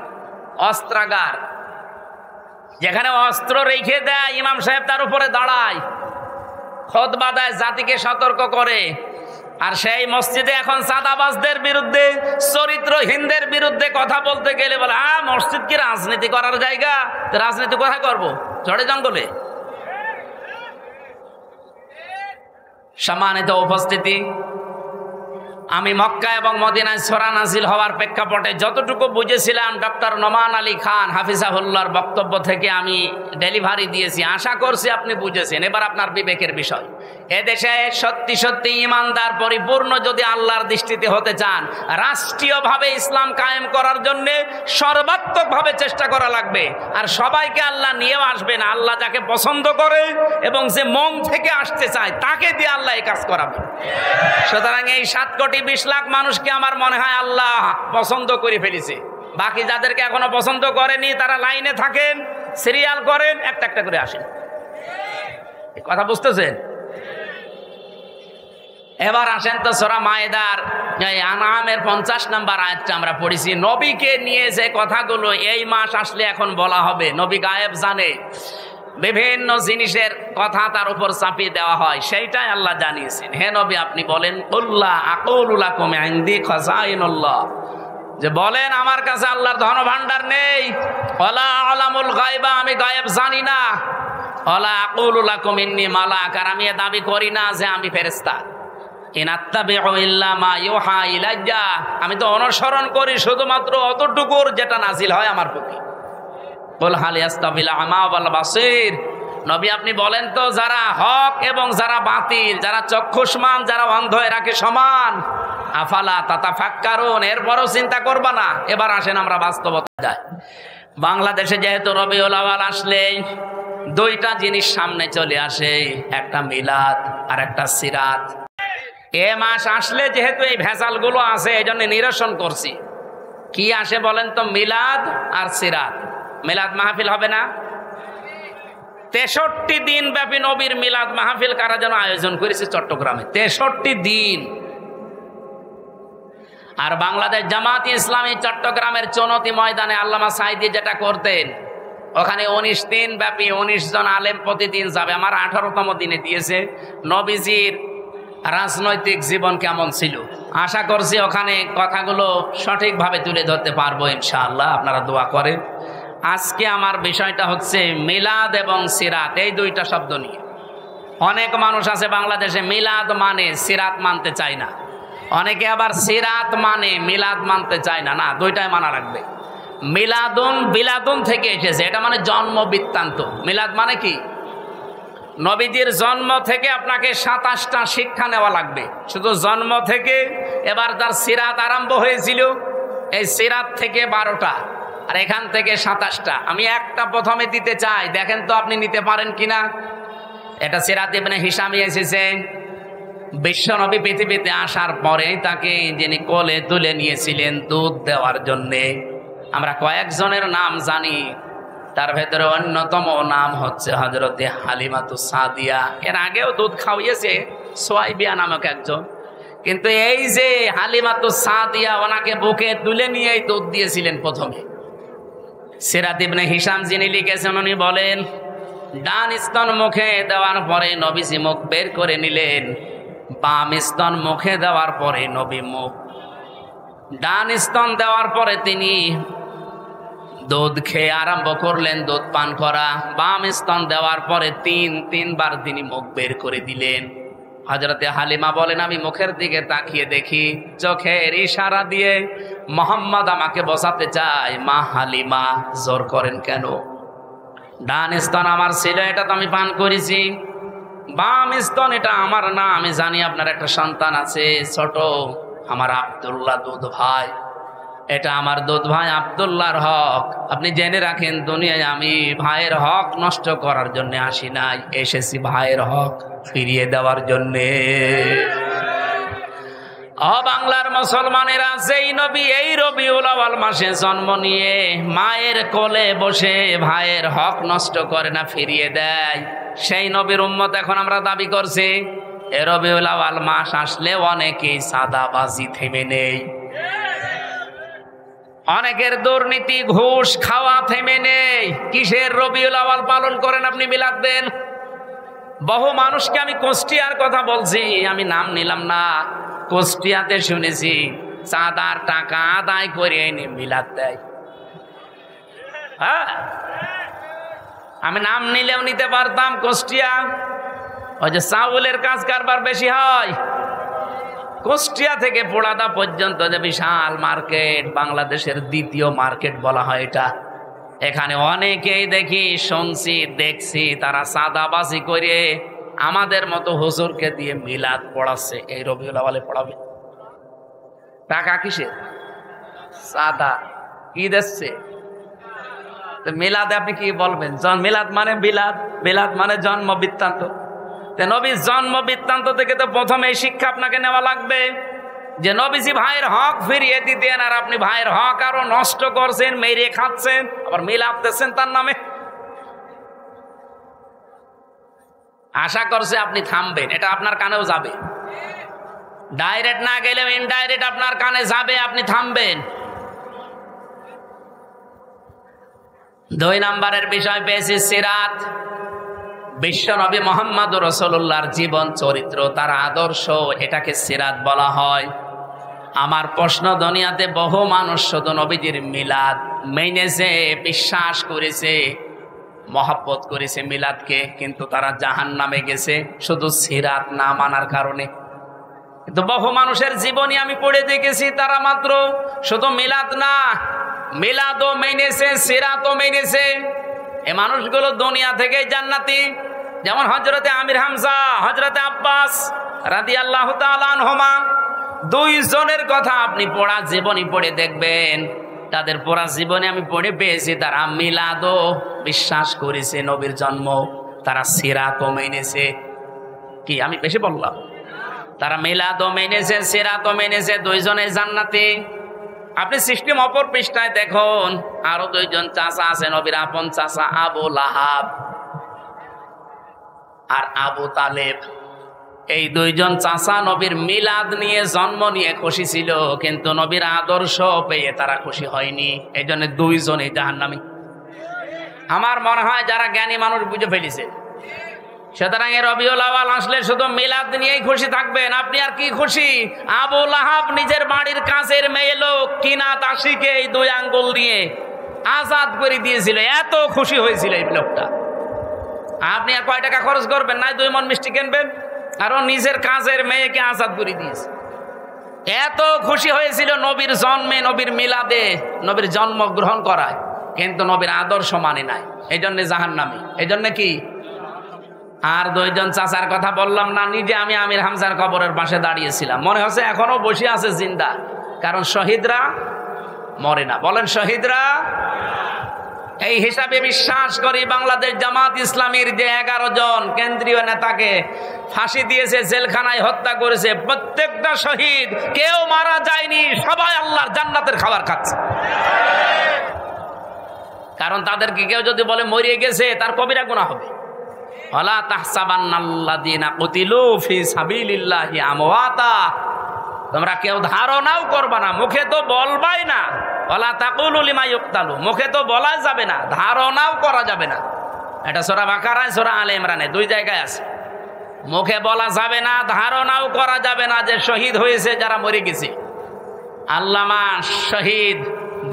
S1: অস্ত্রাগার, যেখানে অস্ত্র রেখে দেয়, ইমাম সাহেব তার উপরে দাঁড়ায়, খুতবা দেয়, জাতিকে সতর্ক করে। আর সেই মসজিদে এখন চাঁদাবাজদের বিরুদ্ধে, চরিত্রহীনদের বিরুদ্ধে কথা বলতে গেলে বলে মসজিদ কি রাজনীতি করার জায়গা? রাজনীতি কোথায় করবো? ঝড়ে জঙ্গলে। সম্মানিত উপস্থিতি, আমি মক্কা এবং মদিনায় সূরা নাজিল হওয়ার প্রেক্ষাপটে যতটুকু বুঝেছিলাম ডক্টর নোমান আলী খান হাফিজাহুল্লাহর বক্তব্য থেকে আমি ডেলিভারি দিয়েছি। আশা করছি আপনি বুঝেছেন। এবার আপনার বিবেকের বিষয়, এদেশে সত্যি সত্যি ইমানদার পরিপূর্ণ যদি আল্লাহর দৃষ্টিতে হতে চান, রাষ্ট্রীয়ভাবে ইসলাম কায়েম করার জন্য সর্বাত্মকভাবে চেষ্টা করা লাগবে। আর সবাইকে আল্লাহ নিয়েও আসবেন, আল্লাহ যাকে পছন্দ করে এবং যে মন থেকে আসতে চায় তাকে দিয়ে আল্লাহ এই কাজ করাবে। সুতরাং এই 7 কোটি 20 লাখ মানুষকে আমার মনে হয় আল্লাহ পছন্দ করে ফেলেছে। বাকি যাদেরকে এখনো পছন্দ করেনি তারা লাইনে থাকেন, সিরিয়াল করেন, একটা একটা করে আসেন। কথা বুঝতেছেন? এবার আসেন তো সূরা মায়েদার আনআমের 50 নম্বর আয়াতটা আমরা পড়েছি। নবীকে নিয়ে যে কথাগুলো এই মাস আসলে এখন বলা হবে, নবী গায়েব জানে, বিভিন্ন জিনিসের কথা তার উপর চাপিয়ে দেওয়া হয়, সেইটাই আল্লাহ জানিয়েছেন। হে নবী, আপনি বলেন কুল্লা আকুলু লাকুম ইনদি খাযাইনুল্লাহ, যে বলেন আমার কাছে আল্লাহর ধন ভান্ডার নেই। ওয়ালা আলামুল গায়বা, আমি গায়েব জানি না। ওয়ালা আকুলু লাকুম ইন্নী মালাক, আর আমি দাবি করি না যে আমি ফেরেশতা। ইন আত্তাবিউ ইল্লা মা ইউহা ইলাইয়া, আমি তো অনুসরণ করি শুধুমাত্র অতটুকুর যেটা নাজিল হয় আমার প্রতি। বল হাল ইয়াস্তাবিল আমা ওয়াল বাসীর, নবী আপনি বলেন তো যারা হক এবং যারা বাতিল, যারা চক্ষুষ্মান যারা অন্ধ, এরা কি সমান? আফালা তাতাফাক্কারুন, এরপরও চিন্তা করবা না। এবার আসেন আমরা বাস্তবতা যাই। বাংলাদেশে যেহেতু রবিউল আউয়াল আসলে 2টা জিনিস সামনে চলে আসে, একটা মিলাদ আর একটা সিরাত। এ মাস আসলে যেহেতু এই ভেজালগুলো আছে, এই জন্য নিরসন করছি। কি আসে বলেন তো? মিলাদ আর সিরাত। মিলাদ মাহফিল হবে না? 63 দিন ব্যাপী নবীর মিলাদ মাহফিল কারা যেন আয়োজন করেছে চট্টগ্রামে, 63 দিন। আর বাংলাদেশ জামাত ইসলামী চট্টগ্রামের চৌনতি ময়দানে আল্লামা সাইদি যেটা করতেন, ওখানে 19 দিন ব্যাপী 19 জন আলেম প্রতিদিন যাবে। আমার 18তম দিনে দিয়েছে নবীজির রাজনৈতিক জীবন কেমন ছিল। আশা করছি ওখানে কথাগুলো সঠিকভাবে তুলে ধরতে পারবো ইনশাআল্লাহ, আপনারা দোয়া করেন। আজকে আমার বিষয়টা হচ্ছে মিলাদ এবং সিরাত, এই দুইটা শব্দ নিয়ে। অনেক মানুষ আছে বাংলাদেশে মিলাদ মানে সিরাত মানতে চায় না, অনেকে আবার সিরাত মানে মিলাদ মানতে চায় না। না, দুইটাই মানা রাখবে। মিলাদুন বিলাদুন থেকে এসেছে, এটা মানে জন্ম বৃত্তান্ত। মিলাদ মানে কি? নবীজির জন্ম থেকে আপনাকে 27টা শিক্ষা নেওয়া লাগবে, শুধু জন্ম থেকে। এবার তার সিরাত আরম্ভ হয়েছিল, এই সিরাত থেকে 12টা, আর এখান থেকে 27টা। আমি একটা প্রথমে দিতে চাই, দেখেন তো আপনি নিতে পারেন কিনা। এটা সিরাত ইবনে হিশামে এসেছে। বিশ্বনবী পৃথিবীতে আসার পরে তাকে যিনি কোলে তুলে নিয়েছিলেন দুধ দেওয়ার জন্যে, আমরা কয়েকজনের নাম জানি, তার ভেতরে অন্যতম নাম হচ্ছে হযরতে হালিমাতুস সাদিয়া। এর আগেও দুধ খাওয়িয়েছে সোয়াইবিয়া নামক একজন, কিন্তু এই যে হালিমাতুস সাদিয়া, ওনাকে বুকে তুলে নিয়েই দুধ দিয়েছিলেন প্রথমে। সিরাত ইবনে হিশাম যিনি লিখেছেন, উনি বলেন ডান স্তন মুখে দেওয়ার পরে নবীজি মুখ বের করে নিলেন, বাম স্তন মুখে দেওয়ার পরে নবী মুখ, ডান স্তন দেওয়ার পরে তিনি দুধ খেয়ে আরম্ভ করলেন দুধ পান করা। বাম স্তন দেওয়ার পরে তিনবার তিনি মুখ বের করে দিলেন। হযরতে হালিমা বলেন, আমি মুখের দিকে তাকিয়ে দেখি, চোখের ইশারা দিয়ে মোহাম্মদ আমাকে বসাতে চায়। মা হালিমা, জোর করেন কেন? ডান স্তন আমার ছিল, এটা তো আমি পান করেছি। বাম স্তন এটা আমার না, আমি জানি আপনার একটা সন্তান আছে ছোট, আমার আব্দুল্লাহ দুধ ভাই, এটা আমার দুধ ভাই আব্দুল্লাহর হক। আপনি জেনে রাখেন, দুনিয়ায় আমি ভাইয়ের হক নষ্ট করার জন্য আসি নাই, এসেছি ভাইয়ের হক ফিরিয়ে দেওয়ার জন্যে। বাংলার মুসলমানেরা, যেই নবী এই রবিউল আউয়াল মাসে জন্ম নিয়ে মায়ের কোলে বসে ভাইয়ের হক নষ্ট করে না, ফিরিয়ে দেয়, সেই নবীর উম্মত এখন আমরা দাবি করছি। এ রবিউল আউয়াল মাস আসলে অনেকেই সাদাবাজি থেমে নেই, অনেকের দুর্নীতি ঘুষ খাওয়া থেমে নেই। কিসের রবিউল আউয়াল পালন করেন আপনি, মিলাদ দেন। বহু মানুষকে আমি কুষ্টিয়ার কথা বলছি, আমি নাম নিলাম না, কুষ্টিয়াতে শুনেছি চাঁদার টাকা আদায় করে এনে মিলাদ দেয়। হ্যাঁ, আমি নাম নিলেও নিতে পারতাম। কুষ্টিয়া, ওই যে চাউলের কাজ কারবার বেশি হয়, কুষ্টিয়া থেকে পোড়াদা পর্যন্ত যে বিশাল মার্কেট, বাংলাদেশের দ্বিতীয় মার্কেট বলা হয় এটা। এখানে অনেকেই দেখি, শুনছি, দেখছি, তারা সাদাবাজি করে আমাদের মতো হুজুরকে দিয়ে মিলাদ পড়াচ্ছে। এই রবিউল আউয়ালে পড়াবে, টাকা কিসে? সাদা কি দিচ্ছে? মিলাদে আপনি কি বলবেন? মিলাদ মানে বিলাদ মানে জন্ম বৃত্তান্ত। নবীর জন্ম বৃত্তান্ত থেকে তো প্রথমে এই শিক্ষা আপনাকে নেওয়া লাগবে যে নবীজি ভাইয়ের হক ফিরিয়ে দিতেন, আর আপনি ভাইয়ের হক আরো নষ্ট করছেন, মেরে খাচ্ছেন, আবার মিলাদ দিচ্ছেন তার নামে। আশা করছে আপনি থামবেন, এটা আপনার কানেও যাবে, ডাইরেক্ট না গেলেও ইনডাইরেক্ট আপনার কানে যাবে, আপনি থামবেন। 2 নম্বরের বিষয় পেয়েছি সিরাত। বিশ্বনবী মুহাম্মদুর রাসূলুল্লাহর জীবন চরিত্র, তার আদর্শ, এটাকে সিরাত বলা হয়। আমার প্রশ্ন, দুনিয়াতে বহু মানুষ শুধু নবীজির মিলাদ মেনেছে, বিশ্বাস করেছে, মহব্বত করেছে মিলাদকে, কিন্তু তারা জাহান্নামে গেছে শুধু সিরাত না মানার কারণে। কিন্তু বহু মানুষের জীবনী আমি পড়ে দেখেছি, তারা মাত্র শুধু মিলাদ না, মিলাদও মেনেছে, সিরাতও মেনেছে। এই মানুষগুলো দুনিয়া থেকে জান্নাতি। যেমন হযরতে আমির হামজা, হযরতে আব্বাস রাদিয়াল্লাহু তাআলা আনহুমা, 2 জনের কথা আপনি পড়া জীবনী পড়ে দেখবেন। তাদের পড়া জীবনে আমি পড়ে পেয়েছি, তারা মিলাদও বিশ্বাস করেছে, নবীর জন্ম, তারা সিরাতও মেনেছে। কি আমি বেশি বললাম? তারা মিলাদও মেনেছে, সিরাতও মেনেছে, 2 জনের জান্নাতি। আপনি সিস্টেম অপর পৃষ্ঠায় দেখুন, আরো 2 জন চাচা আছে, নবীর আপন চাচা, আবু লাহাব আর আবু তালেব। এই 2 জন চাচা নবীর মিলাদ নিয়ে, জন্ম নিয়ে খুশি ছিল, কিন্তু নবীর আদর্শ পেয়ে তারা খুশি হয়নি। এই জন্য 2 জনই জাহান্নামী। আমার মনে হয় যারা জ্ঞানী মানুষ বুঝে ফেলেছে। সুতরাং এই রবিউল আউয়াল আসলে শুধু মিলাদ নিয়েই খুশি থাকবেন। আপনি আর কি খুশি? আবু লাহাব নিজের বাড়ির কাছের মেয়ে লোক কিনা দাসীকে এই 2 আঙ্গুল দিয়ে আজাদ করে দিয়েছিল, এত খুশি হয়েছিল এই লোকটা। আপনি আর কয় টাকা খরচ করবেন না 2 মণ মিষ্টি কিনবেন, কারণ নিজের কাজের মেয়েকে আজাদ করে দিয়েছে। এত খুশি হয়েছিল নবীর জন্মে, নবীর মিলাদে, নবীর জন্ম গ্রহণ করায়, কিন্তু নবীর আদর্শ মানে নাই, এই জন্য জাহান্নামী। এই জন্য কি? আর 2 জন চাচার কথা বললাম না, নিজে আমি আমির হামজার কবরের পাশে দাঁড়িয়েছিলাম, মনে হচ্ছে এখনো বসে আছে জিন্দা, কারণ শহীদরা মরে না। বলেন শহীদরা। এই হিসাবে বিশ্বাস করি বাংলাদেশ জামাত ইসলামীর যে 11 জন কেন্দ্রীয় নেতাকে ফাঁসি দিয়েছে, জেলখানায় হত্যা করেছে, প্রত্যেকটা শহীদ, কেউ মারা যায়নি, সবাই আল্লাহর জান্নাতের খাবার খাচ্ছে। কারণ তাদেরকে কেউ যদি বলে মরিয়ে গেছে, তার কবিরা গুনাহ হবে। ওয়ালা তাহসাবান্নাল্লাযীনা কুতিলু ফি সাবিলিল্লাহি আমওয়াতা, তোমরা কেউ ধারণাও করবা না, মুখে তো বলবাই না। ওয়ালা তাকুলু লিমা ইউক্তালু, মুখে তো বলা যাবে না, ধারণাও করা যাবে না। এটা সূরা বাকারায়, সূরা আলে ইমরানে 2 জায়গায় আছে। মুখে বলা যাবে না, ধারণাও করা যাবে না যে শহীদ হয়েছে যারা মরে গেছে। আল্লামা শহীদ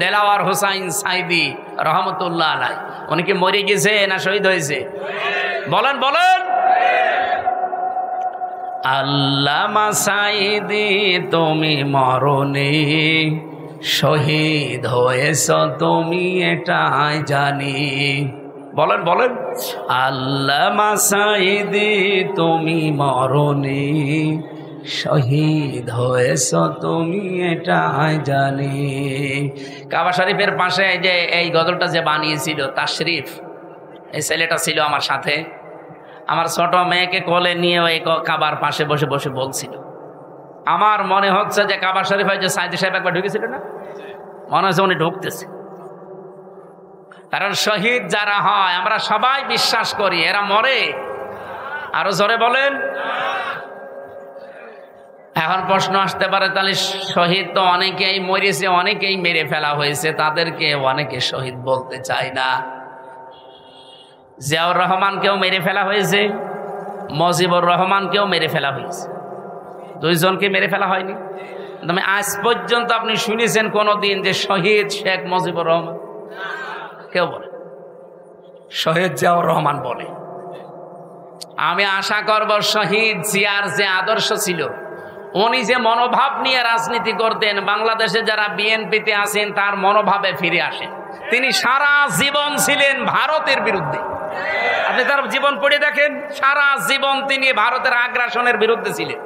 S1: দেলাওয়ার হোসাইন সাইদি রহমতুল্লাহ আলাইহি, উনি কি মরে গেছে না শহীদ হয়েছে? বলেন বলেন। আল্লামা সাইদি তুমি মরনি, শহীদ হয়েছ তুমি এটাই জানি। বলেন বলেন। আল্লামা সাইদি তুমি মরনি, শহীদ হয়েছ তুমি এটাই জানি। কাবা শরীফের পাশে যে এই গজলটা যে বানিয়েছিল তাশরিফ, এই ছেলেটা ছিল আমার সাথে। আমার ছোট মেয়েকে কোলে নিয়ে ওই কাবার পাশে বসে বসে বলছিল। আমার মনে হচ্ছে যে কাবা শরীফে যে সাইদি সাহেব একবার ঢুকেছিল না, মনে হচ্ছে উনি ঢুকতেছে। কারণ শহীদ যারা হয় আমরা সবাই বিশ্বাস করি এরা মরে। আরো জোরে বলেন। এখন প্রশ্ন আসতে পারে, তাহলে শহীদ তো অনেকেই মরেছে, অনেকেই মেরে ফেলা হয়েছে, তাদেরকে অনেকে শহীদ বলতে চায় না। জিয়াউর রহমানকেও মেরে ফেলা হয়েছে, মুজিবুর রহমানকেও মেরে ফেলা হয়েছে, 2 জনকে মেরে ফেলা হয়নি। তবে আজ পর্যন্ত আপনি শুনেছেন কোনদিন যে শহীদ শেখ মুজিবুর রহমান? কেউ বলে। শহীদ জিয়াউর রহমান বলে। আমি আশা করব শহীদ জিয়ার যে আদর্শ ছিল, উনি যে মনোভাব নিয়ে রাজনীতি করতেন, বাংলাদেশে যারা বিএনপিতে আছেন তার মনোভাবে ফিরে আসেন। তিনি সারা জীবন ছিলেন ভারতের বিরুদ্ধে। আপনি তার জীবন পড়ে দেখেন, সারা জীবন তিনি ভারতের আগ্রাসনের বিরুদ্ধে ছিলেন।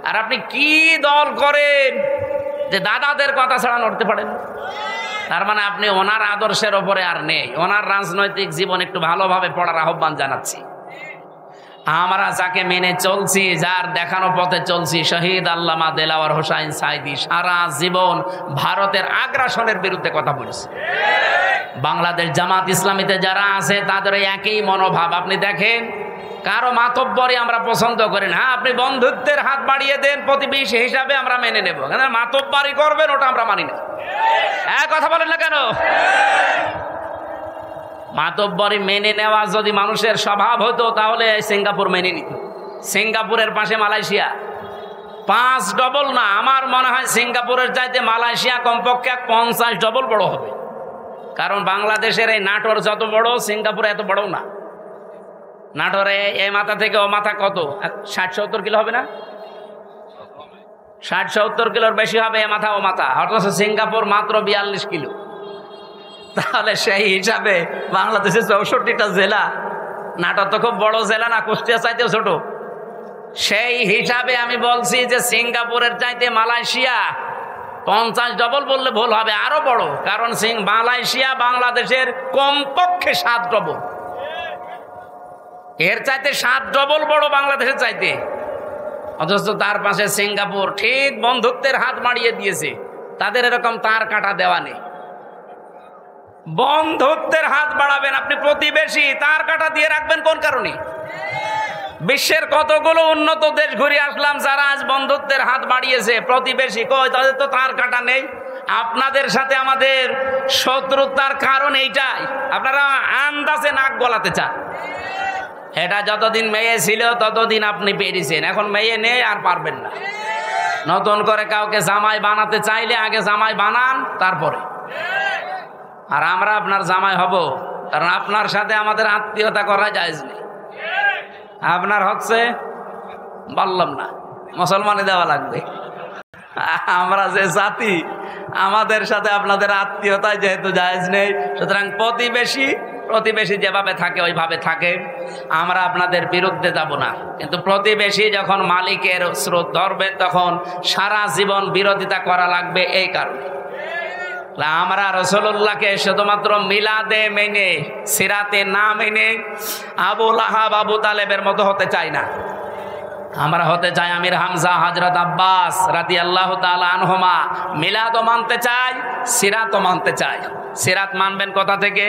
S1: আর আপনি কি দল করেন যে দাদাদের কথা ছাড়া নড়তে পারেন? তার মানে আপনি ওনার আদর্শের ওপরে আর নেই। ওনার রাজনৈতিক জীবন একটু ভালোভাবে পড়ার আহ্বান জানাচ্ছি। আমরা যাকে মেনে চলছি, যার দেখানো পথে চলছি, শহীদ আল্লামা দেলাওয়ার হোসাইন সাইদি সারা জীবন ভারতের আগ্রাসনের বিরুদ্ধে কথা বলেছে। বাংলাদেশ জামাত ইসলামীতে যারা আছে তাদের একই মনোভাব। আপনি দেখেন, কারো মাতব্বরি আমরা পছন্দ করি না। আপনি বন্ধুত্বের হাত বাড়িয়ে দেন, প্রতিবেশী হিসাবে আমরা মেনে নেব, কিন্তু মাতব্বরি করবেন ওটা আমরা মানি না। কথা বলেন না কেন? মাতব্বরি মেনে নেওয়া যদি মানুষের স্বভাব হতো তাহলে সিঙ্গাপুর মেনে নিত। সিঙ্গাপুরের পাশে মালয়েশিয়া, 5 ডবল না, আমার মনে হয় সিঙ্গাপুরের চাইতে মালয়েশিয়া কমপক্ষে 50 ডবল বড় হবে। কারণ বাংলাদেশের এই নাটোর যত বড়, সিঙ্গাপুর এত বড় না। নাটোরে এই মাথা থেকে ও মাথা কত, 60-70 কিলো হবে না? 60-70 কিলোর বেশি হবে এ মাথা ও মাথা, অথচ সিঙ্গাপুর মাত্র 42 কিলো। তাহলে সেই হিসাবে বাংলাদেশের 64টা জেলা, নাটোর তো খুব বড় জেলা না, কুষ্টিয়া চাইতেও ছোট। সেই হিসাবে আমি বলছি যে সিঙ্গাপুরের চাইতে মালয়েশিয়া 50 ডবল বললে ভুল হবে, আরো বড়। কারণ মালয়েশিয়া বাংলাদেশের কমপক্ষে 7 ডবল, এর চাইতে 7 ডবল বড় বাংলাদেশের চাইতে। অথচ তার পাশে সিঙ্গাপুর ঠিক বন্ধুত্বের হাত বাড়িয়ে দিয়েছে, তাদের এরকম তার কাটা দেওয়া নেই। বন্ধুত্বের হাত বাড়াবেন আপনি, প্রতিবেশী তার কাটা দিয়ে রাখবেন কোন কারণে? বিশ্বের কতগুলো উন্নত দেশ ঘুরে আসলাম, যারা আজ বন্ধুত্বের হাত বাড়িয়েছে, প্রতিবেশী কই, তাদের তো তার কাটা নেই। আপনাদের সাথে আমাদের শত্রুতার কারণ এইটাই, আপনারা আন্দাজে নাক গলাতে চান। এটা যতদিন মেয়ে ছিল ততদিন আপনি পেরেছেন, এখন মেয়ে নেই আর পারবেন না। নতুন করে কাউকে জামাই বানাতে চাইলে আগে জামাই বানান, তারপরে। আর আমরা আপনার জামাই হব, কারণ আপনার সাথে আমাদের আত্মীয়তা করা জায়েজ নেই। আপনার হচ্ছে বললাম না, মুসলমানে দেওয়া লাগবে। আমরা যে জাতি, আমাদের সাথে আপনাদের আত্মীয়তায় যেহেতু জায়েজ নেই, সুতরাং প্রতিবেশী যেভাবে থাকে ওইভাবে থাকে। আমরা আপনাদের বিরুদ্ধে যাব না, কিন্তু প্রতিবেশী যখন মালিকের স্রোত ধরবে তখন সারা জীবন বিরোধিতা করা লাগবে। এই কারণে আমরা রাসূলুল্লাহকে শুধুমাত্র মিলাদে মেনে, সিরাতে না মেনে আবু লাহাব আবু তালেবের মতো হতে চাই না। আমরা হতে চাই আমির হামজা, হযরত আব্বাস রাদিয়াল্লাহু তাআলা আনহুমা। মিলাদও মানতে চাই, সিরাতও মানতে চাই। সিরাত মানবেন কোথা থেকে?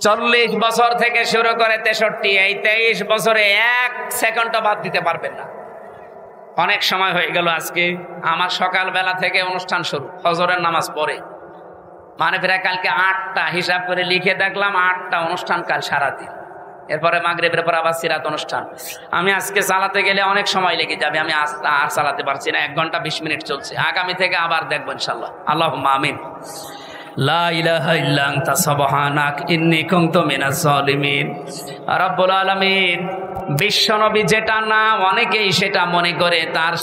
S1: 40 বছর থেকে শুরু করে 63, এই 23 বছরে 1 সেকেন্ডও বাদ দিতে পারবেন না। অনেক সময় হয়ে গেল। আজকে আমার সকালবেলা থেকে অনুষ্ঠান শুরু, ফজরের নামাজ পড়ে, মানে প্রায় কালকে 8টা, হিসাব করে লিখে দেখলাম 8টা অনুষ্ঠান কাল সারাদিন। এরপরে মাগরিবের পর আবার সিরাত অনুষ্ঠান। আমি আজকে চালাতে গেলে অনেক সময় লেগে যাবে, আমি আর চালাতে পারছি না। 1 ঘন্টা 20 মিনিট চলছে। আগামী থেকে আবার দেখবো ইনশাল্লাহ। আল্লাহুম্মা আমিন। লা ইলাহা ইল্লা আনতা সুবহানাক ইন্নী কুনতু মিনাজ জালিমিন। রব্বুল আলামিন, বিশ্বনবী যেটা না অনেকেই সেটা মনে করে, তার